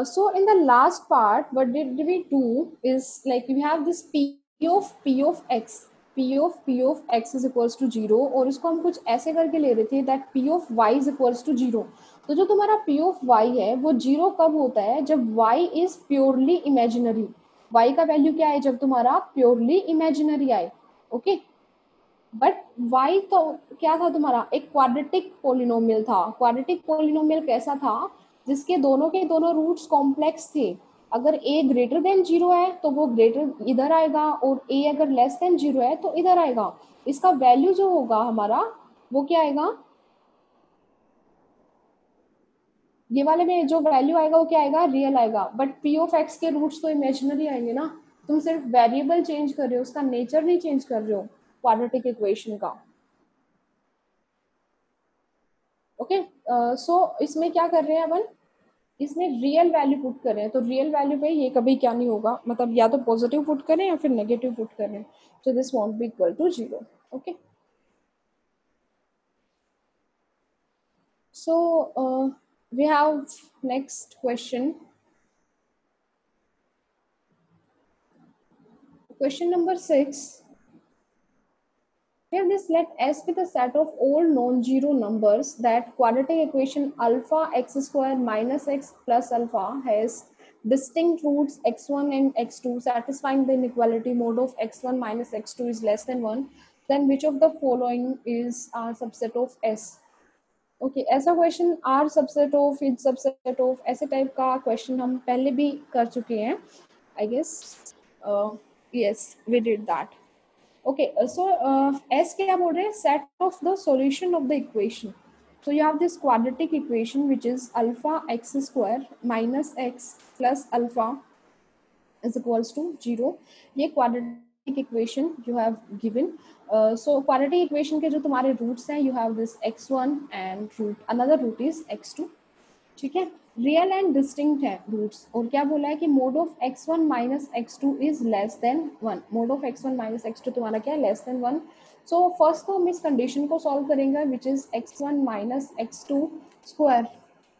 so in the last part, what did we do is like we have this p of x, p of x is equals to 0, और इसको हम कुछ ऐसे करके ले रहे थे that p of y is equals to 0. तो जो तुम्हारा p of y है वो जीरो कब होता है, जब y is purely imaginary. y का वैल्यू क्या है जब तुम्हारा प्योरली इमेजिनरी आए. ओके. बट y तो क्या था तुम्हारा, एक क्वाड्रेटिक पोलिनोमियल था. क्वाड्रेटिक पोलिनोमियल कैसा था, जिसके दोनों के दोनों रूट्स कॉम्प्लेक्स थे. अगर a ग्रेटर देन जीरो है तो वो ग्रेटर इधर आएगा, और a अगर लेस देन जीरो है तो इधर आएगा. इसका वैल्यू जो होगा हमारा वो क्या आएगा, ये वाले में जो वैल्यू आएगा वो क्या आएगा, रियल आएगा. बट p ऑफ x के रूट्स तो इमेजिनरी आएंगे ना. तुम सिर्फ वेरिएबल चेंज कर रहे हो, उसका नेचर नहीं चेंज कर रहे हो क्वाड्रेटिक इक्वेशन का. ओके. सो इसमें क्या कर रहे हैं अपन, इसमें रियल वैल्यू पुट कर रहे हैं. तो रियल वैल्यू पे ये कभी क्या नहीं होगा, मतलब या तो पॉजिटिव पुट करें या फिर नेगेटिव पुट करें. तो this won't be equal to zero. Okay. So we have next question. Question number 6. Here this let S be the set of all non-zero numbers that quadratic equation alpha x square minus x plus alpha has distinct roots x1 and x2 satisfying the inequality mode of x1 minus x2 is less than 1. Then which of the following is a subset of S? Okay ऐसा question are subset of is subset of ऐसे type का question हम पहले भी कर चुके हैं, I guess. Yes we did that. Okay, so S क्या बोल रहे हैं, set of the solution of the equation. So you have this quadratic equation which is alpha x square minus x plus alpha is equals to 0. ये quadratic equation you have given. So quadratic equation के जो तुम्हारे roots हैं, you have this x1 and root another root is x2. ठीक है. Real and distinct है roots. और क्या बोला है कि mode of x1 minus x2 is less then 1. Mode of x1 minus x2 तुम्हारा क्या है, लेस देन 1. सो फर्स्ट तो हम इस कंडीशन को सॉल्व करेंगे which is x1 minus x2 square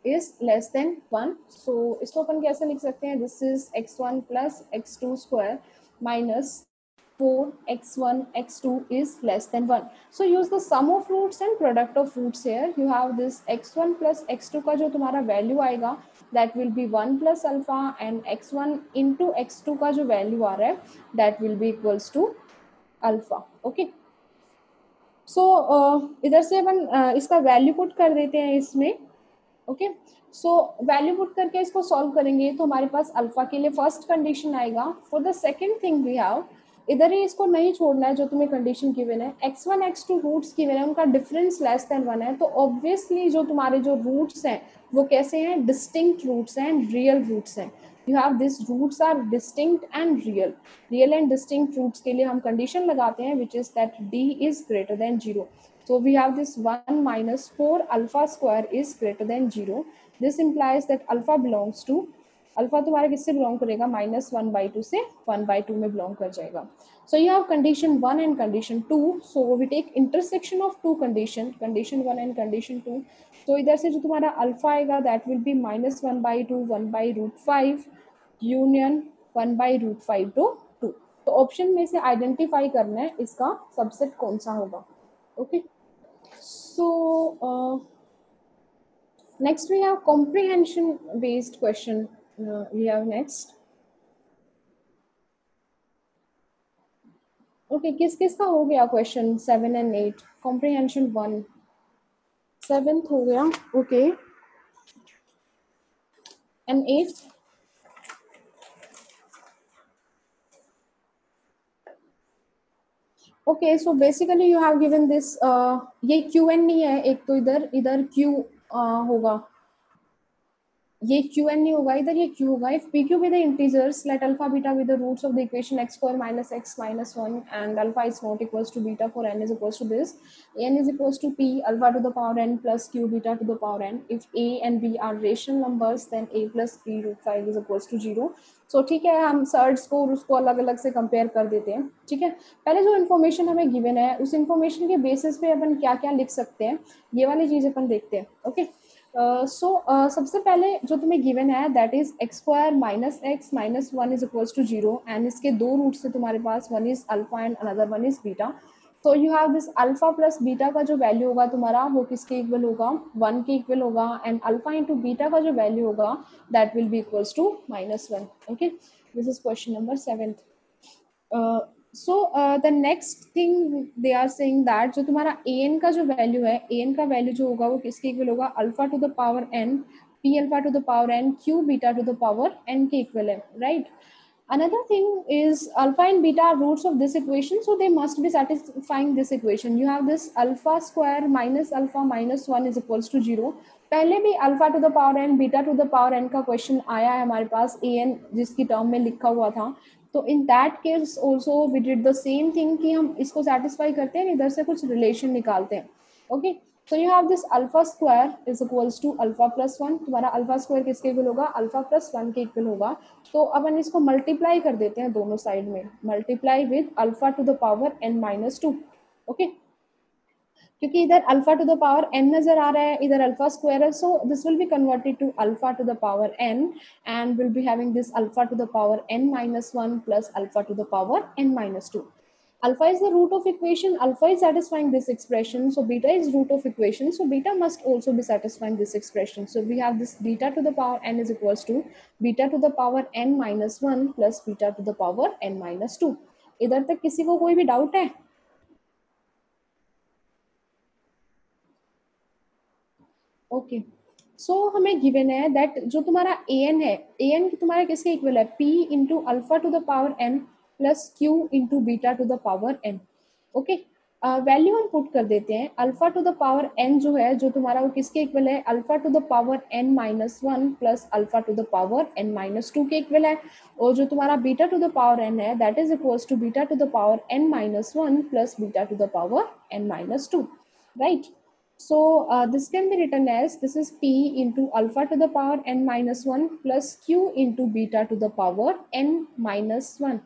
is less then 1. सो इसको अपन कैसे लिख सकते हैं, this is x1 plus x2 square minus 4x1 x2 is less than 1. So use the sum of roots and product of roots here. You have this x1 plus x2 का जो तुम्हारा value आएगा that will be 1 plus alpha, and x1 into x2 का जो value आ रहा है that will be equals to alpha. Okay. सो इधर से अपन इसका वैल्यू पुट कर देते हैं इसमें. ओके. सो वैल्यू पुट करके इसको सॉल्व करेंगे तो हमारे पास अल्फा के लिए फर्स्ट कंडीशन आएगा. For the second thing we have, इधर ही इसको नहीं छोड़ना है, जो तुम्हें कंडीशन गिवन है x1 x2 रूट्स गिवन है, उनका डिफरेंस लेस देन 1 है. तो ऑब्वियसली जो तुम्हारे जो रूट्स हैं वो कैसे हैं, डिस्टिंक्ट रूट्स हैं एंड रियल रूट्स हैं. You have this roots are distinct and real. Real and distinct roots के लिए हम कंडीशन लगाते हैं which is that d is greater than 0. So we have this 1 minus 4 alpha square is greater than 0. This implies that alpha belongs to, alpha तुम्हारा किससे belong करेगा, minus 1/2 से 1/2 में बिलोंग कर जाएगा. So you have condition 1 and condition 2. So we take intersection of two condition 1 and condition 2. तो इधर से जो तुम्हारा अल्फा आएगा that will be minus 1/2 1/√5 union 1/√5 to 2. तो ऑप्शन में से आइडेंटिफाई करना है इसका सबसेट कौन सा होगा. Okay. So next we have comprehension based question. We have next. Okay, किस किस का हो गया क्वेश्चन 7 and 8? कॉम्प्रिहेंशन 1, 7th हो गया. Okay, and 8th. Okay, so basically you have given this. ये क्यू एन नहीं है, एक तो इधर इधर क्यू होगा, ये क्यू एन नहीं होगा, इधर ये क्यू होगा. If P Q with the integers let alpha beta with the roots of the equation X square minus X minus 1 and alpha is not equals to beta for N is equals to this. N is equals to P alpha to the power N plus Q beta to the power N. If A and B are rational numbers then A plus B root 5 is equals to 0. सो ठीक है, हम shirts को और उसको अलग अलग से compare कर देते हैं. ठीक है, पहले जो इन्फॉर्मेशन हमें गिवन है उस इन्फॉर्मेशन के बेसिस पे अपन क्या क्या लिख सकते हैं, ये वाली चीज़ अपन देखते हैं. ओके. सबसे पहले जो तुम्हें गिवन है that is x square minus X minus 1 is equals to 0 and इसके दो रूट्स से तुम्हारे पास, one is alpha and another one is beta. तो you have this alpha plus beta का जो वैल्यू होगा तुम्हारा वो किसके इक्वल होगा, 1 के इक्वल होगा. एंड अल्फा इंटू बीटा का जो वैल्यू होगा that will be equals to -1. Okay, this is question number 7. The next thing they are saying that जो तुम्हारा ए एन का जो वैल्यू है, ए एन का वैल्यू जो होगा वो किसके इक्वल होगा, alpha to the power N P alpha to the power N Q beta to the power N के इक्वल है, right. Another thing is alpha and beta are roots of this equation, so they must be satisfying this equation. You have this alpha square minus alpha minus 1 is equals to 0. पहले भी alpha to the power N beta to the power N का question आया है हमारे पास, A N जिसकी term में लिखा हुआ था. तो in that case also we did the same thing कि हम इसको सेटिस्फाई करते हैं, इधर से कुछ रिलेशन निकालते हैं. Okay, so you have this alpha square is equals to alpha plus 1. तुम्हारा अल्फा स्क्वायर किसके इक्वल होगा, अल्फा प्लस 1 के इक्वल होगा. तो अपन इसको मल्टीप्लाई कर देते हैं दोनों साइड में, multiply with alpha to the power n minus 2. Okay, क्योंकि इधर alpha to the power n नजर आ रहा है, इधर अल्फा स्क्वायर है, so this will be converted to alpha to the power n and will be having this alpha to the power n minus 1 plus alpha to the power n minus 2. Alpha is the root of equation, alpha is satisfying this expression, so beta is root of equation, so beta must also be satisfying this expression. So we have this beta to the power n is equals to beta to the power n minus 1 plus beta to the power n minus 2. इधर तक किसी को कोई भी doubt है? Okay, so हमें given है that जो तुम्हारा ए एन है, ए एन तुम्हारा किसके इक्वल है, P into alpha to the power N plus Q into beta to the power N. Okay, value हम पुट कर देते हैं. Alpha to the power N जो है, जो तुम्हारा वो किसके इक्वल है, alpha to the power N minus 1 plus alpha to the power N minus 2 के इक्वल है. और जो तुम्हारा beta to the power N है that is equals to beta to the power N minus 1 plus beta to the power N minus 2, right. So this can be written as this is p into alpha to the power n minus 1 plus q into beta to the power n minus 1.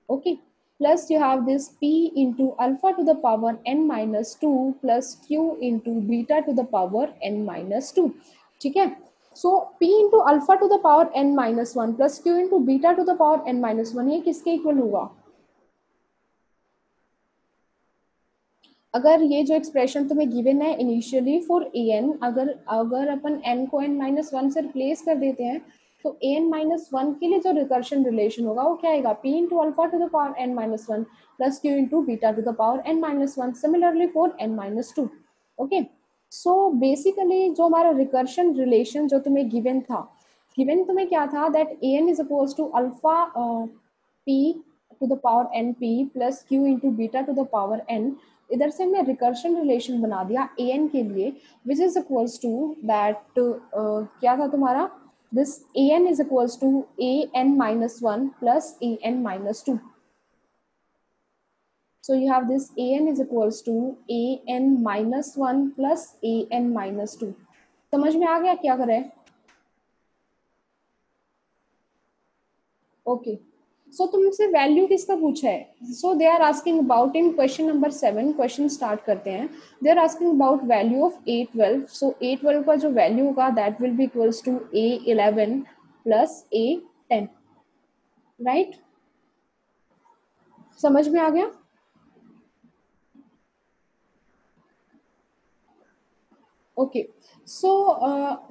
Okay, plus you have this p into alpha to the power n minus 2 plus q into beta to the power n minus 2. ठीक है, so p into alpha to the power n minus 1 plus q into beta to the power n minus 1 ये किसके equal होगा, अगर ये जो expression तुम्हें given है इनिशियली फॉर ए एन, अगर अगर अपन एन को एन माइनस 1 से रिप्लेस कर देते हैं तो ए एन माइनस 1 के लिए जो रिकर्शन रिलेशन होगा वो क्या आएगा, P into alpha to the power N minus 1 plus Q into beta to the power N minus 1, similarly for N minus 2. Okay, so basically जो हमारा रिकर्शन रिलेशन जो तुम्हें गिवन था, गिवन तुम्हें क्या था that A N is oppose to alpha P to the power N P plus Q into beta to the power N. इधर से हमने रिकर्शन रिलेशन बना दिया ए एन के लिए which is equals to that क्या था तुम्हारा, this A N is equals to A N minus 1 plus A N minus 2. So you have this a n is equals to a n minus 1 plus a n minus 2. समझ में आ गया क्या करें? Okay, सो तुमसे वैल्यू किसका पूछा है, so they are asking about in question number 7. Question start करते हैं. They are asking about value of A12. So A12 का जो वैल्यू होगा that will be equals to A11 plus A10, right. समझ में आ गया? Okay, so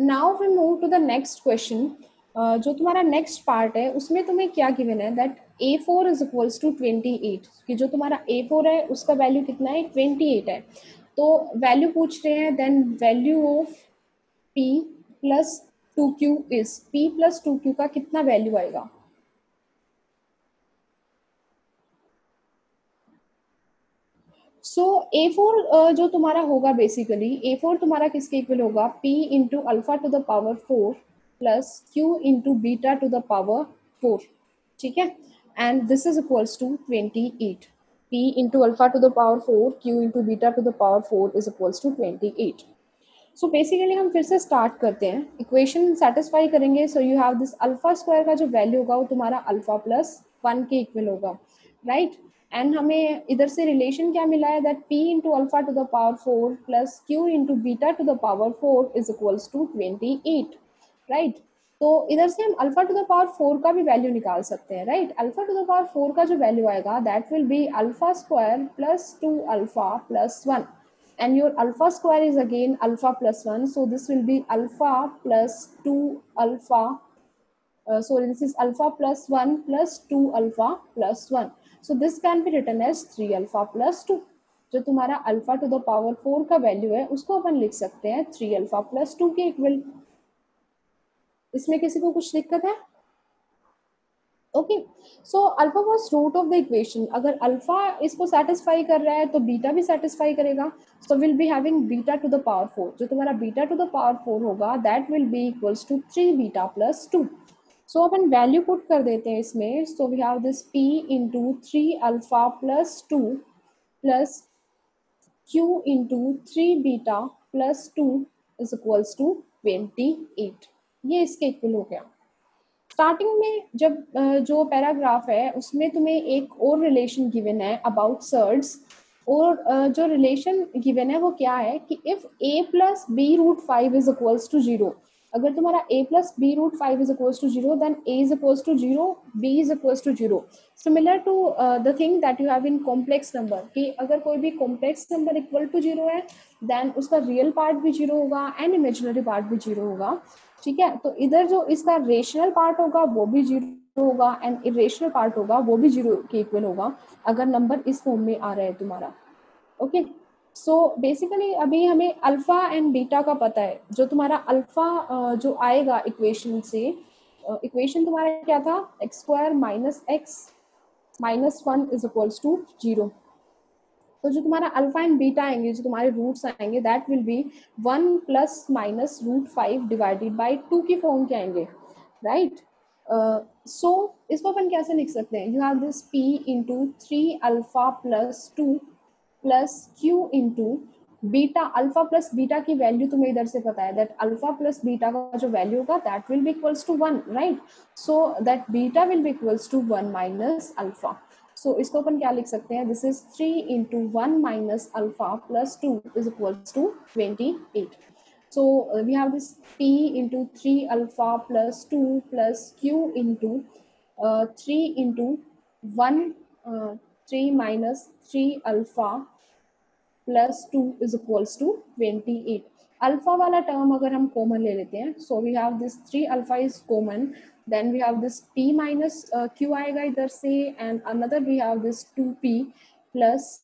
now we move to the next question. जो तुम्हारा नेक्स्ट पार्ट है उसमें तुम्हें क्या गिवन है that A4 is equals to 28, कि जो तुम्हारा A4 है उसका वैल्यू कितना है, 28 है। तो वैल्यू पूछ रहे हैं, then value of P plus 2Q is, P plus 2Q का कितना वैल्यू आएगा। सो A4 जो तुम्हारा होगा, बेसिकली A4 तुम्हारा किसके इक्वल होगा, P into alpha to the power 4 plus Q into beta to the power 4, ठीक है। And this is equals to 28, P into alpha to the power 4 Q into beta to the power 4 is equals to 28। So basically हम फिर से start करते हैं, equation satisfy करेंगे। So you have this alpha square का जो value होगा वो तुम्हारा अल्फा प्लस 1 के इक्वल होगा, राइट। एंड हमें इधर से रिलेशन क्या मिला है, that p into alpha to the power 4 plus q into beta to the power 4 is equals to 28, right. तो इधर से हम अल्फा टू द पावर 4 का भी वैल्यू निकाल सकते हैं, right. Alpha to the power 4 का जो वैल्यू आएगा that will be alpha square plus 2 alpha plus 1, and your alpha square is again alpha plus 1, so this will be alpha plus 2 alpha, sorry, this is alpha plus 1 plus 2 alpha plus 1, so this can be written as 3 alpha plus 2। जो तुम्हारा alpha to the power 4 का value है उसको अपन लिख सकते हैं 3 alpha plus 2 के equal. इसमें किसी को कुछ दिक्कत है? Okay, so alpha was root of the equation, अगर अल्फा इसको सेटिस्फाई कर रहा है तो बीटा भी सेटिस्फाई करेगा। So will be having beta to the power 4, जो तुम्हारा बीटा टू द पावर 4 होगा that will be equals to 3 beta plus 2। So अपन वैल्यू पुट कर देते हैं इसमें। So we have this p into 3 alpha plus 2 plus q into 3 beta plus 2 is equals to 28। ये इसके इक्वल हो गया। स्टार्टिंग में जब जो पैराग्राफ है उसमें तुम्हें एक और रिलेशन गिवन है अबाउट सर्ड्स, और जो रिलेशन गिवन है वो क्या है कि if a plus B root 5 is equals to 0, अगर तुम्हारा a plus B root 5 is equals to 0 then a is equals to 0, b is equals to 0। Similar to the thing that you have in complex number, कि अगर कोई भी complex number equal to 0 है then उसका real part भी 0 होगा and imaginary part भी 0 होगा, ठीक है। तो इधर जो इसका रेशनल पार्ट होगा वो भी 0 होगा एंड इरेशनल पार्ट होगा वो भी 0 के इक्वल होगा अगर नंबर इस फॉर्म में आ रहा है तुम्हारा। ओके, सो बेसिकली अभी हमें अल्फा एंड बीटा का पता है। जो तुम्हारा अल्फा जो आएगा इक्वेशन से, इक्वेशन तुम्हारा क्या था, X square minus X minus 1 is equals to 0। तो जो तुम्हारा अल्फा एंड बीटा आएंगे, जो तुम्हारे रूट्स आएंगे that will be 1 plus minus root 5 divided by 2 की फॉर्म के आएंगे, राइट। सो इसको अपन कैसे लिख सकते हैं, you have this p into 3 alpha plus 2 plus q into beta, alpha plus beta की वैल्यू तुम्हें इधर से पता है दैट अल्फा प्लस बीटा का जो वैल्यू होगा that will be equals to 1, right. So that beta will be equals to 1 minus alpha. So इसको अपन क्या लिख सकते हैं, this is 3 into 1 minus alpha plus 2 is equals to 28। So we have this p into 3 alpha plus 2 plus q into 3 into 1 3 minus 3 alpha plus 2 is equals to 28। Alpha वाला term अगर हम common ले लेते हैं, so we have this 3 alpha is common, then we have this p minus q आएगा इधर से, and another we have this 2p plus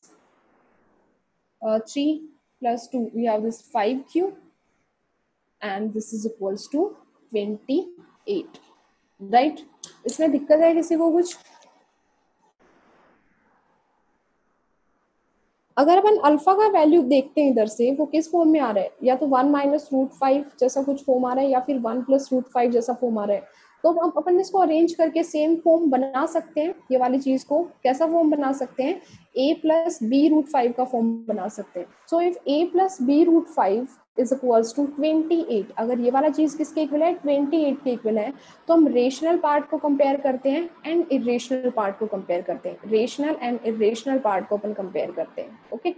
3 plus 2 we have this 5q and this is equals to 28, right। इसमें दिक्कत है किसी को कुछ? अगर अपन अल्फा का वैल्यू देखते हैं इधर से वो किस फॉर्म में आ रहा है, या तो 1 माइनस रूट 5 जैसा कुछ फॉर्म आ रहा है या फिर 1 प्लस रूट 5 जैसा फॉर्म आ रहा है। तो अब अपन इसको अरेंज करके सेम फॉर्म बना सकते हैं। ये वाली चीज को कैसा फॉर्म बना सकते हैं, a प्लस बी रूट 5 का फॉर्म बना सकते हैं। So if a plus B root 5 is equals to 28, अगर ये वाला चीज किसके इक्वल है, 28 के इक्वल है, तो हम रेशनल पार्ट को कंपेयर करते हैं एंड इरेशनल पार्ट को कंपेयर करते हैं। रेशनल एंड इरेशनल पार्ट को अपन कंपेयर करते हैं, ओके।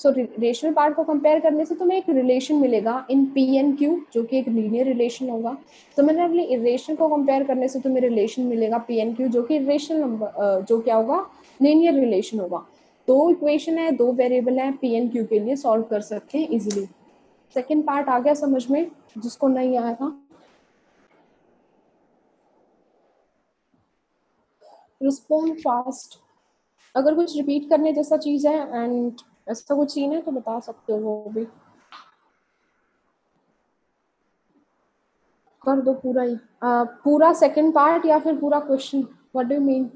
सो रेशनल पार्ट को कंपेयर करने से तुम्हें एक रिलेशन मिलेगा इन पी एंड क्यू, जो कि एक लीनियर रिलेशन होगा। सिमिलरली इरेशनल को कंपेयर करने से तुम्हें रिलेशन मिलेगा पी एंड क्यू, जो कि इरेशनल नंबर जो क्या होगा, लीनियर रिलेशन होगा। दो इक्वेशन है, दो वेरिएबल है, पी एंड क्यू के लिए सॉल्व कर सकते हैं इजिली। सेकेंड पार्ट आ गया समझ में, जिसको नहीं आया था? Respond fast. अगर कुछ रिपीट करने जैसा चीज है एंड ऐसा कुछ सीन है तो बता सकते हो, वो भी कर दो पूरा ही। पूरा सेकंड पार्ट या फिर पूरा question, what do you mean?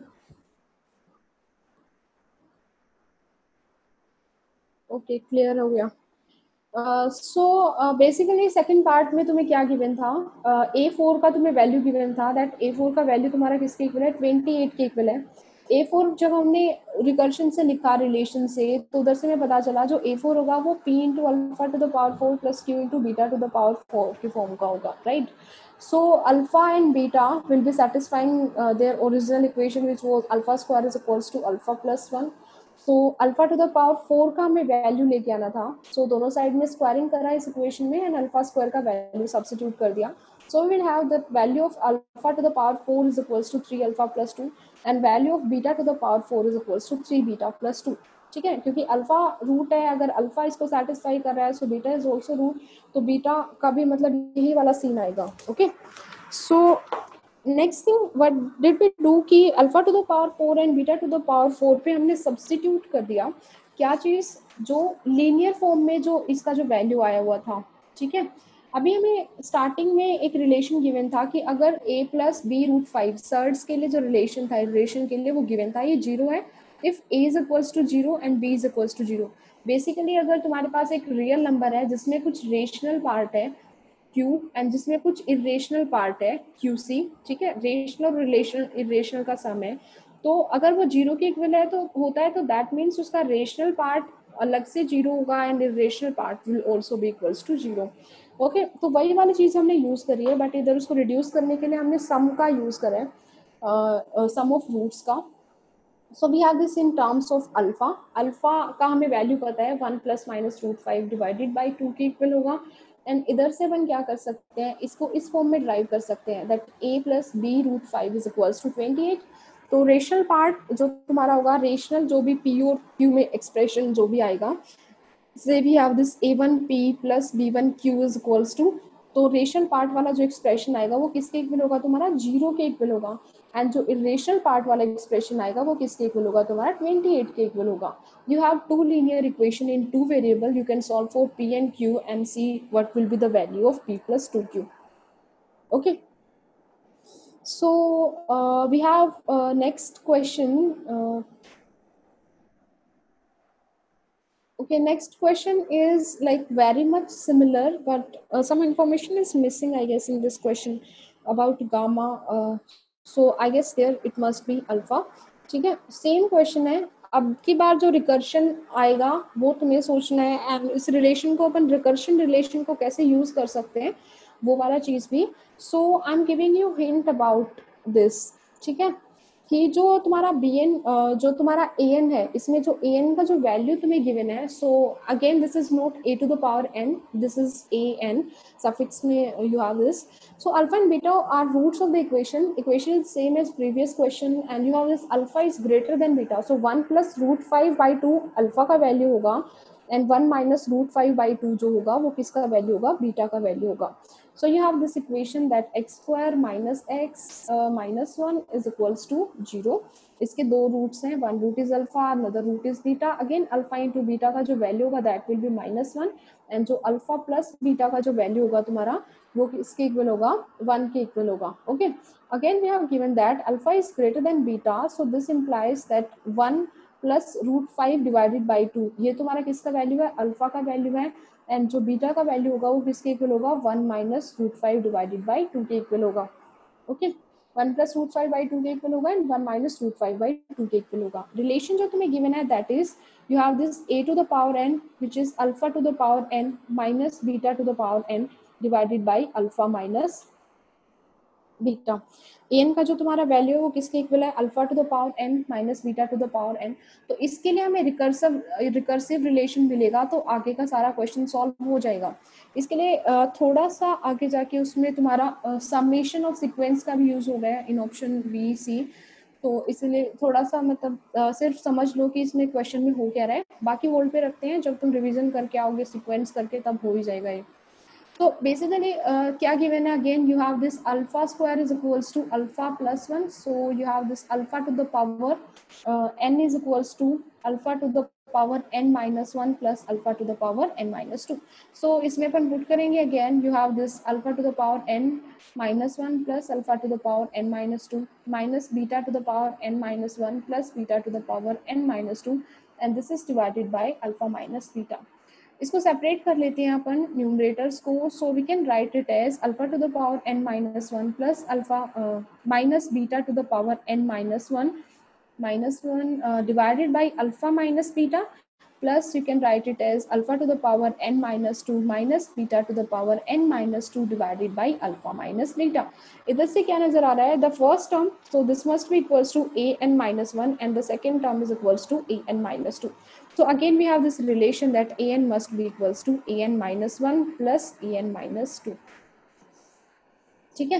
Okay, clear हो गया। सो बेसिकली सेकंड पार्ट में तुम्हें क्या गिवन था? A4 का तुम्हें वैल्यू गिवन था, दैट A4 का वैल्यू तुम्हारा किसके इक्वल है? 28 के इक्वल है। A4 जब हमने रिकर्शन से लिखा रिलेशन से, तो उधर से हमें पता चला जो A4 होगा वो P into alpha to the power 4 plus Q into beta to the power 4 की फॉर्म का होगा, right? So alpha and beta will be satisfying their original equation, which was alpha square is equals to alpha plus 1. So alpha to the power 4 का हमें value लेके आना था। सो दोनों side में स्क्वायरिंग करा इस इक्वेशन में एंड अल्फा स्क्वायर का वैल्यू सब्स्टिट्यूट कर दिया। So we will have the value of alpha to the power 4 is equals to 3 alpha plus 2 and value of beta to the power 4 is equals to 3 beta plus 2। ठीक है, क्योंकि alpha root है, अगर alpha इसको satisfy कर रहा है so beta is also root, तो बीटा का भी मतलब यही वाला सीन आएगा। Okay, so next thing what did we do कि alpha to the power 4 and beta to the power 4 पे हमने सब्स्टिट्यूट कर दिया क्या चीज, जो लीनियर फॉर्म में जो इसका जो वैल्यू आया हुआ था। ठीक है, अभी हमें स्टार्टिंग में एक रिलेशन गिवन था कि अगर a plus B root 5 surds के लिए जो रिलेशन था, रिलेशन के लिए वो गिवन था, ये जीरो है if a is equals to zero and b is equals to zero. Basically अगर तुम्हारे पास एक रियल नंबर है जिसमें कुछ रेशनल पार्ट है Q एंड जिसमें कुछ इरेशनल पार्ट है QC, ठीक है, रेशनल रिलेशन इरेशनल का सम है, तो अगर वो जीरो के इक्वल है तो होता है, तो दैट मीन्स उसका रेशनल पार्ट अलग से जीरो होगा and irrational part will also be equals to zero. Okay, तो वही वाली चीज हमने यूज करी है, बट इधर उसको रिड्यूस करने के लिए हमने सम का यूज करा है, सम ऑफ रूट्स का। So we have this in terms of alpha. Alpha का हमें वैल्यू पता है 1 plus minus root 5 divided by 2 के इक्वल होगा। एंड इधर से अपन क्या कर सकते हैं, इसको इस फॉर्म में ड्राइव कर सकते हैं, that a plus B root 5 is equals to 28। तो रेशनल पार्ट जो तुम्हारा होगा, रेशनल जो भी p और q में एक्सप्रेशन जो भी आएगा, so we have this a1p plus b1q is equals to, तो रेशनल पार्ट वाला जो एक्सप्रेशन आएगा वो किसके इक्वल होगा? तुम्हारा जीरो के इक्वल होगा। एंड जो इरेशनल पार्ट वाला एक्सप्रेशन आएगा वो किसके इक्वल होगा? तुम्हारा 28 के इक्वल होगा। You have two linear equation in two variable, you can solve for p and q and see what will be the value of p plus 2q। Okay, so we have next question. Okay, next question is like very much similar, but some information is missing, I guess, in this question about gamma. So I guess there it must be alpha. ठीक है, same question है। अब की बार जो recursion आएगा वो तुम्हें सोचना है, एंड इस रिलेशन को अपन रिकर्शन रिलेशन को कैसे यूज कर सकते हैं वो वाला चीज भी। So I am giving you hint about this. ठीक है, कि जो तुम्हारा bn जो तुम्हारा an है, इसमें जो an का जो वैल्यू तुम्हें गिवन है, so again this is not a to the power n, this is an suffix में you have this. So alpha and beta are roots of the equation is same as previous question and you have this alpha is greater than beta, so 1 plus root 5 by 2 alpha का value होगा and 1 minus root 5 by 2 जो होगा वो किसका value होगा? Beta का value होगा। So you have this equation that x square minus x minus 1 is equals to 0. इसके दो रूट्स हैं, one root is alpha, another root is beta. Again alpha into beta का जो वैल्यू होगा that will be -1 and जो alpha plus beta का जो value होगा तुम्हारा वो किसके इक्वल होगा? 1 के इक्वल होगा। Okay, again we have given that alpha is greater than beta, so this implies that 1 plus root 5 divided by 2 ये तुम्हारा किसका वैल्यू है? अल्फा का वैल्यू है। एंड जो बीटा का वैल्यू होगा वो किसके इक्वल होगा? 1 माइनस रूट 5 डिवाइडेड बाई 2 के इक्वल होगा। ओके, 1 प्लस रूट 5 बाई 2 के इक्वल होगा एंड 1 माइनस रूट 5 बाई 2 के इक्वल होगा। रिलेशन जो तुम्हें गिवन है that is you have this a to the power n which is alpha to the power n minus beta to the power n divided by alpha minus beta. N का जो तुम्हारा value है वो किसके equal है? Alpha to the power n minus beta to the power n। तो इसके लिए हमें रिकर्सिव रिलेशन मिलेगा तो आगे का सारा क्वेश्चन सॉल्व हो जाएगा। इसके लिए थोड़ा सा आगे जाके उसमें तुम्हारा समेशन ऑफ सीक्वेंस का भी यूज हो रहा है इन ऑप्शन बी सी। तो इसलिए थोड़ा सा मतलब सिर्फ समझ लो कि इसमें क्वेश्चन में हो क्या रहा है, बाकी होल्ड पे रखते हैं, जब तुम रिवीजन करके आओगे सीक्वेंस करके तब हो ही जाएगा ये। तो बेसिकली क्या गिवन है, again you have this alpha square is equals to alpha plus 1, so you have this alpha to the power n is equals to alpha to the power n minus 1 plus alpha to the power n minus 2. So इसमें अपन put करेंगे, again you have this alpha to the power n minus 1 plus alpha to the power n minus 2 minus beta to the power n minus 1 plus beta to the power n minus 2, and this is divided by alpha minus beta. इसको separate कर लेते हैं अपन numerators को, so we can write it as alpha to the power n minus 1 plus alpha minus beta to the power n minus 1 divided by alpha minus beta, plus you can write it as alpha to the power n minus 2 minus beta to the power n minus 2 divided by alpha minus beta. इधर से क्या नजर आ रहा है, the first term, so this must be equals to a n minus 1 and the second term is equals to a n minus 2. So again we have this relation that a n must be equals to a n minus 1 plus a n minus 2. ठीक है,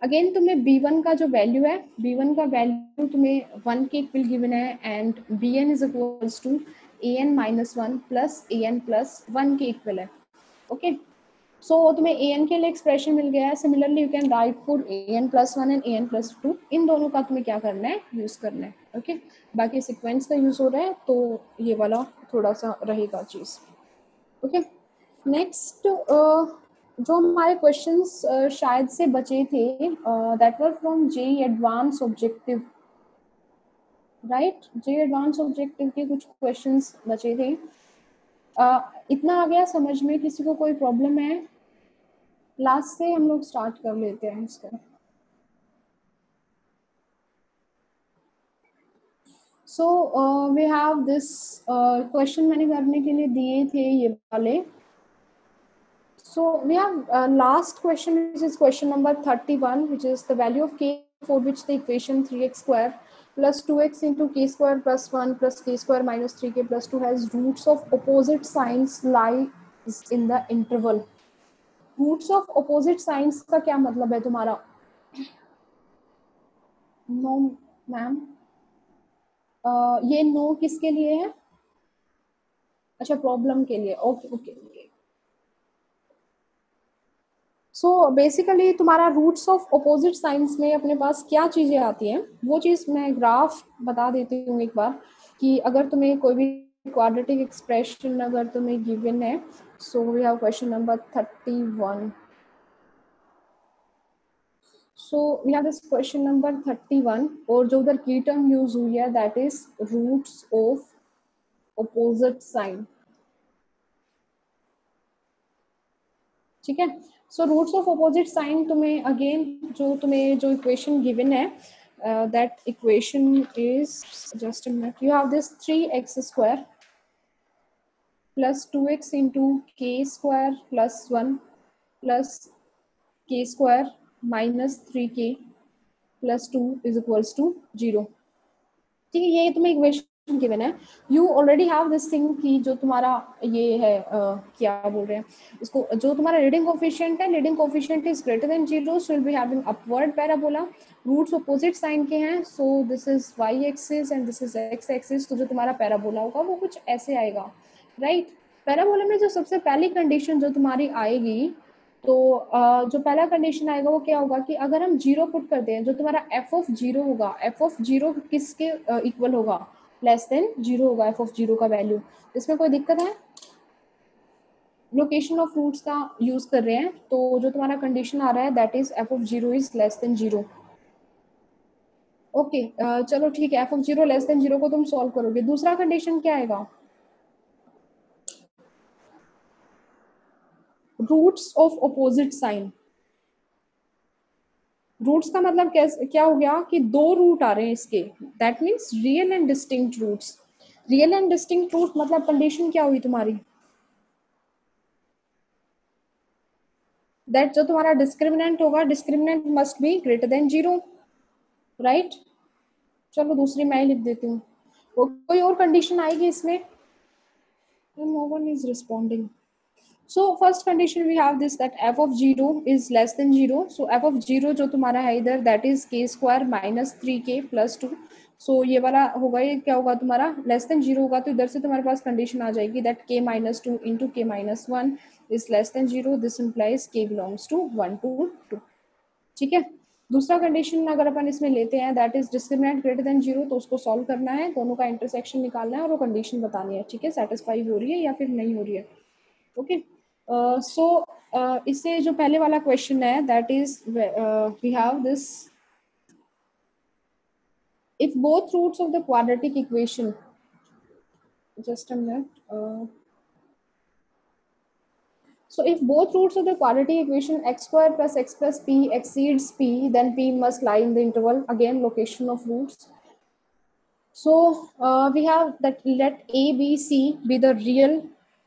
again तुम्हें b1 का जो value है, b1 का value तुम्हें 1 के equal given है and bn is equals to an minus 1 plus an plus 1 के इक्वल है. ओके, सो तुम्हें an के लिए एक्सप्रेशन मिल गया है. Similarly you can write for an plus 1 and an plus 2. इन दोनों का तुम्हें क्या करना है, यूज करना है. ओके, बाकी सिक्वेंस का यूज हो रहा है तो ये वाला थोड़ा सा रहेगा चीज. ओके, नेक्स्ट जो हमारे क्वेश्चंस शायद से बचे थे, that were from JEE advance objective, right. JEE advance objective के कुछ क्वेश्चंस बचे थे. इतना आ गया समझ में, किसी को कोई प्रॉब्लम है? लास्ट से हम लोग स्टार्ट कर लेते हैं इसका. So we have this question मैंने करने के लिए दिए थे ये वाले. So we have last question, which is question number 31, which is the value of k for which the equation 3x square plus 2x into k square plus 1 plus k square minus 3k plus 2 has roots of opposite signs lies in the interval. Roots of opposite signs का क्या मतलब है तुम्हारा? No ma'am, ये no किसके लिए है? अच्छा, प्रॉब्लम के लिए. Okay okay okay. So basically तुम्हारा रूट्स ऑफ अपोजिट साइंस में अपने पास क्या चीज़ें आती हैं, वो चीज़ मैं ग्राफ बता देती हूँ एक बार, कि अगर तुम्हें कोई भी क्वाड्रेटिक एक्सप्रेशन अगर तुम्हें गिवन है. So we have question number 31. So we have this question number 31 और जो उधर की टर्म यूज हुई है that is roots of opposite sign. ठीक है, so roots of opposite sign तुम्हें अगेन जो इक्वेशन गिवन है, that equation is just a minute. You have this 3x square plus 2x into k square plus 1 plus k square minus 3k plus 2 is equals to 0. ठीक है, ये तुम्हें equation given है. You already have this thing कि जो तुम्हारा ये है क्या बोल रहे हैं इसको, जो तुम्हारा लीडिंग कोफिशिएंट है, leading coefficient is greater than 0, so will be having upward parabola. Roots opposite sign के हैं, so this is y axis and this is x axis. तो जो तुम्हारा पैराबोला होगा वो कुछ ऐसे आएगा, राइट. पैराबोला में जो सबसे पहली कंडीशन जो तुम्हारी आएगी, तो जो पहला कंडीशन आएगा वो क्या होगा कि अगर हम 0 पुट करते हैं, जो तुम्हारा f ऑफ 0 होगा, f ऑफ 0 किसके इक्वल होगा, लेस देन 0 होगा f ऑफ 0 का वैल्यू. इसमें कोई दिक्कत है? लोकेशन ऑफ रूट्स का यूज कर रहे हैं, तो जो तुम्हारा कंडीशन आ रहा है that is f of 0 is less than 0. Okay, चलो ठीक है, f ऑफ 0 लेस देन 0 को तुम सॉल्व करोगे. दूसरा कंडीशन क्या आएगा? Roots of opposite sign. Roots का मतलब क्या हो गया कि दो रूट आ रहे हैं इसके, that means real and distinct roots. Real and distinct root मतलब कंडीशन क्या हुई तुम्हारी, दैट जो तुम्हारा डिस्क्रिमिनेंट होगा, discriminant must be greater than 0, right. चलो दूसरी मैं ही लिख देती हूँ. कोई और कंडीशन आएगी इसमें? No one is responding. So first condition we have this, that f of 0 is less than 0. So f of 0 जो तुम्हारा है इधर, that is k square minus 3k plus 2. So ये वाला होगा, ये क्या होगा तुम्हारा, लेस देन 0 होगा, तो इधर से तुम्हारे पास कंडीशन आ जाएगी that k minus 2 into k minus 1 is less than 0. This implies k belongs to 1 to 2. ठीक है. दूसरा कंडीशन अगर अपन इसमें लेते हैं, that is discriminant greater than 0, तो उसको सॉल्व करना है, दोनों का इंटरसेक्शन निकालना है और वो कंडीशन बतानी है. ठीक है, सेटिस्फाई हो रही है या फिर नहीं हो रही है. ओके. सो इससे जो पहले वाला क्वेश्चन है, that is we have this, if both roots of the quadratic equation, just a minute. So if both roots of the quadratic equation x square plus x plus p exceeds p, then p must lie in the interval. Again, location of roots. So we have that let a, b, c be the real,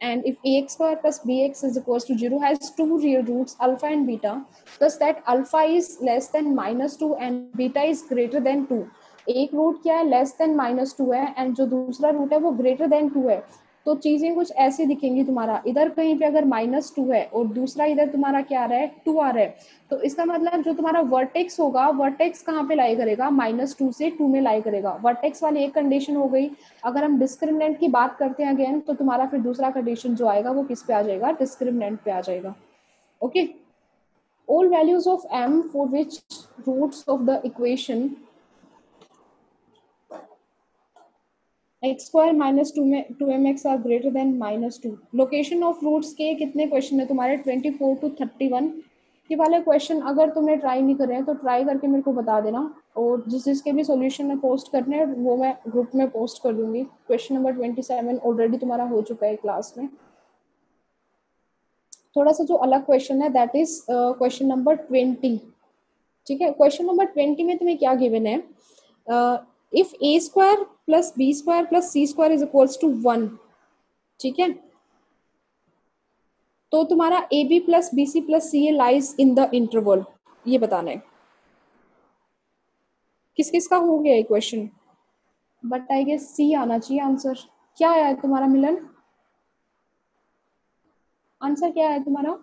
and if ax square plus bx is equals to 0 has two real roots alpha and beta, thus that alpha is less than minus 2 and beta is greater than 2. एक root क्या है, less than minus 2 है, and जो दूसरा root है वो greater than 2 है. तो चीजें कुछ ऐसी दिखेंगी तुम्हारा, इधर कहीं पे अगर -2 है और दूसरा इधर तुम्हारा क्या आ रहा है, 2 आ रहा है, तो इसका मतलब जो तुम्हारा वर्टेक्स होगा, वर्टेक्स कहाँ पे लाई करेगा, -2 से 2 में लाई करेगा. वर्टेक्स वाली एक कंडीशन हो गई. अगर हम डिस्क्रिमिनेंट की बात करते हैं अगेन, तो तुम्हारा फिर दूसरा कंडीशन जो आएगा वो किस पे आ जाएगा, डिस्क्रिमिनेंट पे आ जाएगा. Okay. all values of m for which roots of the equation x square minus 2mx are greater than -2. Location of roots के कितने क्वेश्चन है तुम्हारे, 24 to 31. ये वाले क्वेश्चन अगर तुमने ट्राई नहीं करे हैं तो ट्राई करके मेरे को बता देना, और जिसके भी सॉल्यूशन में पोस्ट करने हैं वो मैं ग्रुप में पोस्ट कर दूंगी. क्वेश्चन नंबर 27 ऑलरेडी तुम्हारा हो चुका है क्लास में. थोड़ा सा जो अलग क्वेश्चन है, दैट इज क्वेश्चन नंबर 20. ठीक है, क्वेश्चन नंबर 20 में तुम्हें क्या गिवन है, if a square plus b square plus C square is equals to 1. ठीक है, तो तुम्हारा a b plus b c plus c a lies in the interval, ये बताना है. किस किस का हो गया ये question, but I guess c आना चाहिए आंसर. क्या आया है तुम्हारा मिलन, आंसर क्या है तुम्हारा,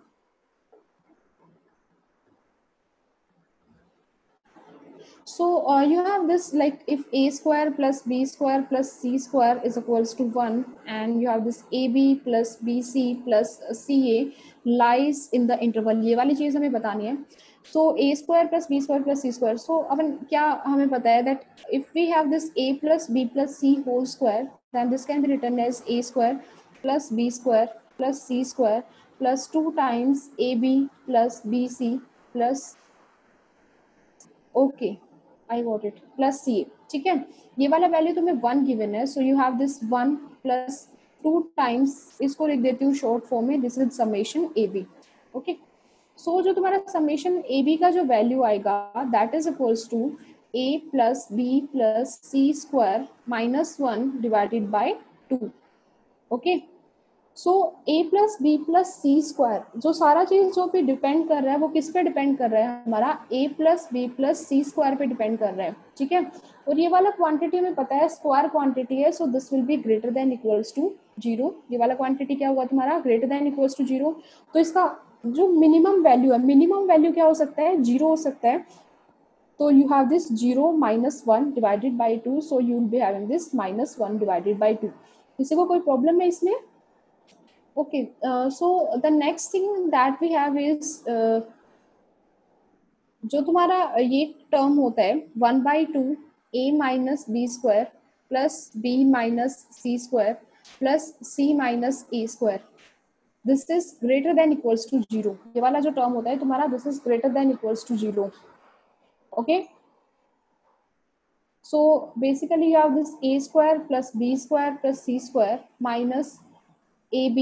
so you have this, like if a square plus b square plus c square is equals to 1, and you have this ab plus bc plus ca lies in the interval, ये वाली चीज हमें बतानी है. so a square plus b square plus c square, so अपन क्या हमें पता है that if we have this a plus b plus c whole square, then this can be written as a square plus b square plus c square plus 2 times ab plus bc plus, okay I got it, plus C. ठीक है, ये वाला value तुम्हें 1 given है, so you have this 1 plus 2 times, इसको लिख देती हूँ शॉर्ट फॉर्म में, this is summation A B. Okay, so जो तुम्हारा समेशन ए बी का जो वैल्यू आएगा, that is equals to A plus B plus C square -1 divided by 2. Okay, so A plus B plus C square, जो सारा चीज जो पे डिपेंड कर रहा है वो किस पे डिपेंड कर रहा है, हमारा ए प्लस बी प्लस सी स्क्वायर पे डिपेंड कर रहा है. ठीक है, और ये वाला क्वांटिटी हमें पता है स्क्वायर क्वांटिटी है, so this will be greater than equals to 0. ये वाला क्वांटिटी क्या हुआ तुम्हारा, ग्रेटर देन इक्वल्स टू 0. तो इसका जो मिनिमम वैल्यू है, मिनिमम वैल्यू क्या हो सकता है, 0 हो सकता है. तो you have this 0 -1 divided by 2, so you will be having this -1 divided by 2. किसी को कोई प्रॉब्लम है इसमें? Okay, so the next thing that we have is जो तुम्हारा ये टर्म होता है 1/2 a minus B square plus b minus C square plus c minus a square, this is greater than equals to 0. ये वाला जो टर्म होता है तुम्हारा, this is greater than equals to 0. Okay, so basically you have this a square plus b square plus c square minus ab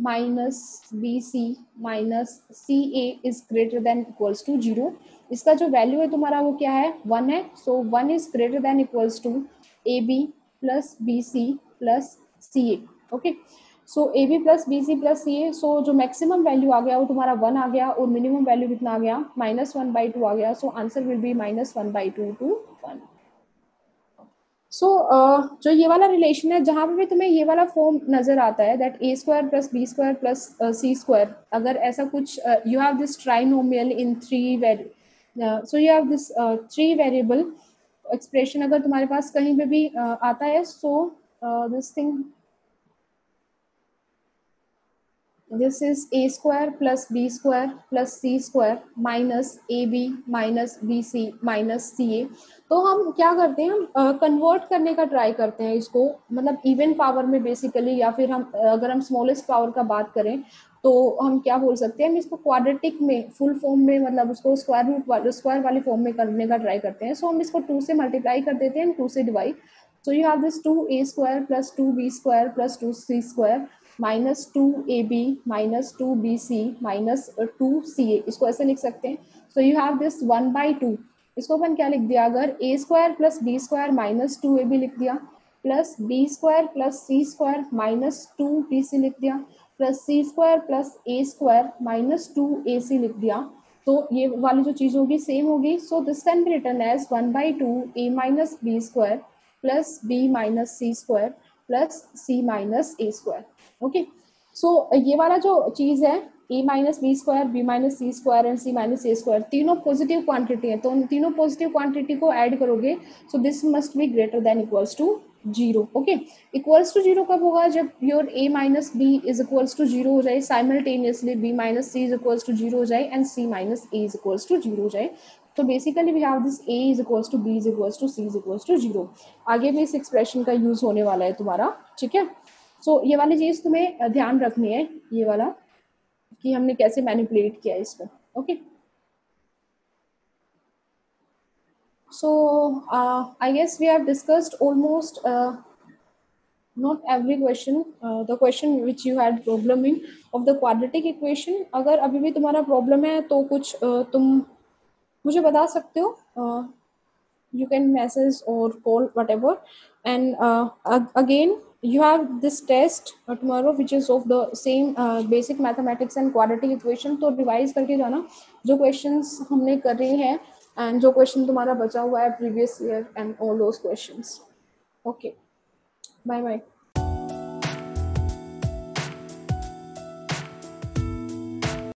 minus bc minus ca is greater than equals to 0. इसका जो value है तुम्हारा वो क्या है, 1 है. सो 1 is greater than equals to ab plus bc plus ca. Okay, so ab plus bc plus ca, सो जो मैक्सिमम वैल्यू आ गया वो तुम्हारा 1 आ गया, और मिनिमम वैल्यू कितना आ गया, -1/2 आ गया. So answer will be -1/2 to 1. जो ये वाला रिलेशन है, जहाँ पे भी तुम्हें ये वाला फॉर्म नजर आता है, that a square plus b square plus C square, अगर ऐसा कुछ you have this trinomial in so you have this three variable expression, अगर तुम्हारे पास कहीं पे भी आता है, so this thing, this is a square plus b square plus c square minus ab minus bc minus ca। तो हम क्या करते हैं, हम कन्वर्ट करने का ट्राई करते हैं इसको, मतलब इवन पावर में बेसिकली, या फिर हम अगर हम स्मॉलेस्ट पावर का बात करें तो हम क्या बोल सकते हैं, हम इसको क्वाड्रेटिक में फुल फॉर्म में, मतलब उसको स्क्वायर रूट स्क्वायर वाली फॉर्म में करने का ट्राई करते हैं। सो हम इसको 2 से मल्टीप्लाई कर देते हैं, 2 से divide. So you have this 2a square plus 2b square plus 2c square minus 2ab minus 2bc minus 2ca, इसको ऐसे लिख सकते हैं। So you have this 1/2, इसको अपन क्या लिख दिया, अगर a square plus b square minus 2ab लिख दिया, plus b square plus c square minus 2bc लिख दिया, plus c square plus a square minus 2ac लिख दिया, तो ये वाली जो चीज होगी सेम होगी। So this can be written as 1/2 a minus b square plus b minus C square plus c minus a square. Okay, so ये वाला जो चीज है, a minus B square, B minus C square and c minus a square, तीनों positive quantity है, तो उन तीनों पॉजिटिव क्वांटिटी को ऐड करोगे, so this must be greater than equals to zero. Okay, equals to zero कब होगा, जब your a minus b is equals to zero हो जाए, simultaneously b minus c is equals to zero हो जाए and c minus a is equals to zero हो जाए। तो basically we have this a is equals to b is equals to c is equals to zero. आगे भी इस expression का use होने वाला है तुम्हारा, ठीक है। सो ये वाली चीज तुम्हें ध्यान रखनी है, ये वाला कि हमने कैसे मैनिपुलेट किया इसको। Okay, so I guess we have discussed almost not every question, the question which you had problem in of the quadratic equation। अगर अभी भी तुम्हारा प्रॉब्लम है तो कुछ तुम मुझे बता सकते हो, you can message or call whatever, and again you have this test tomorrow which is of the same basic mathematics and quadratic equation। तो रिवाइज करके जाना जो क्वेश्चंस हमने कर रहे हैं एंड जो क्वेश्चन तुम्हारा बचा हुआ है previous year and all those questions. Okay, bye bye.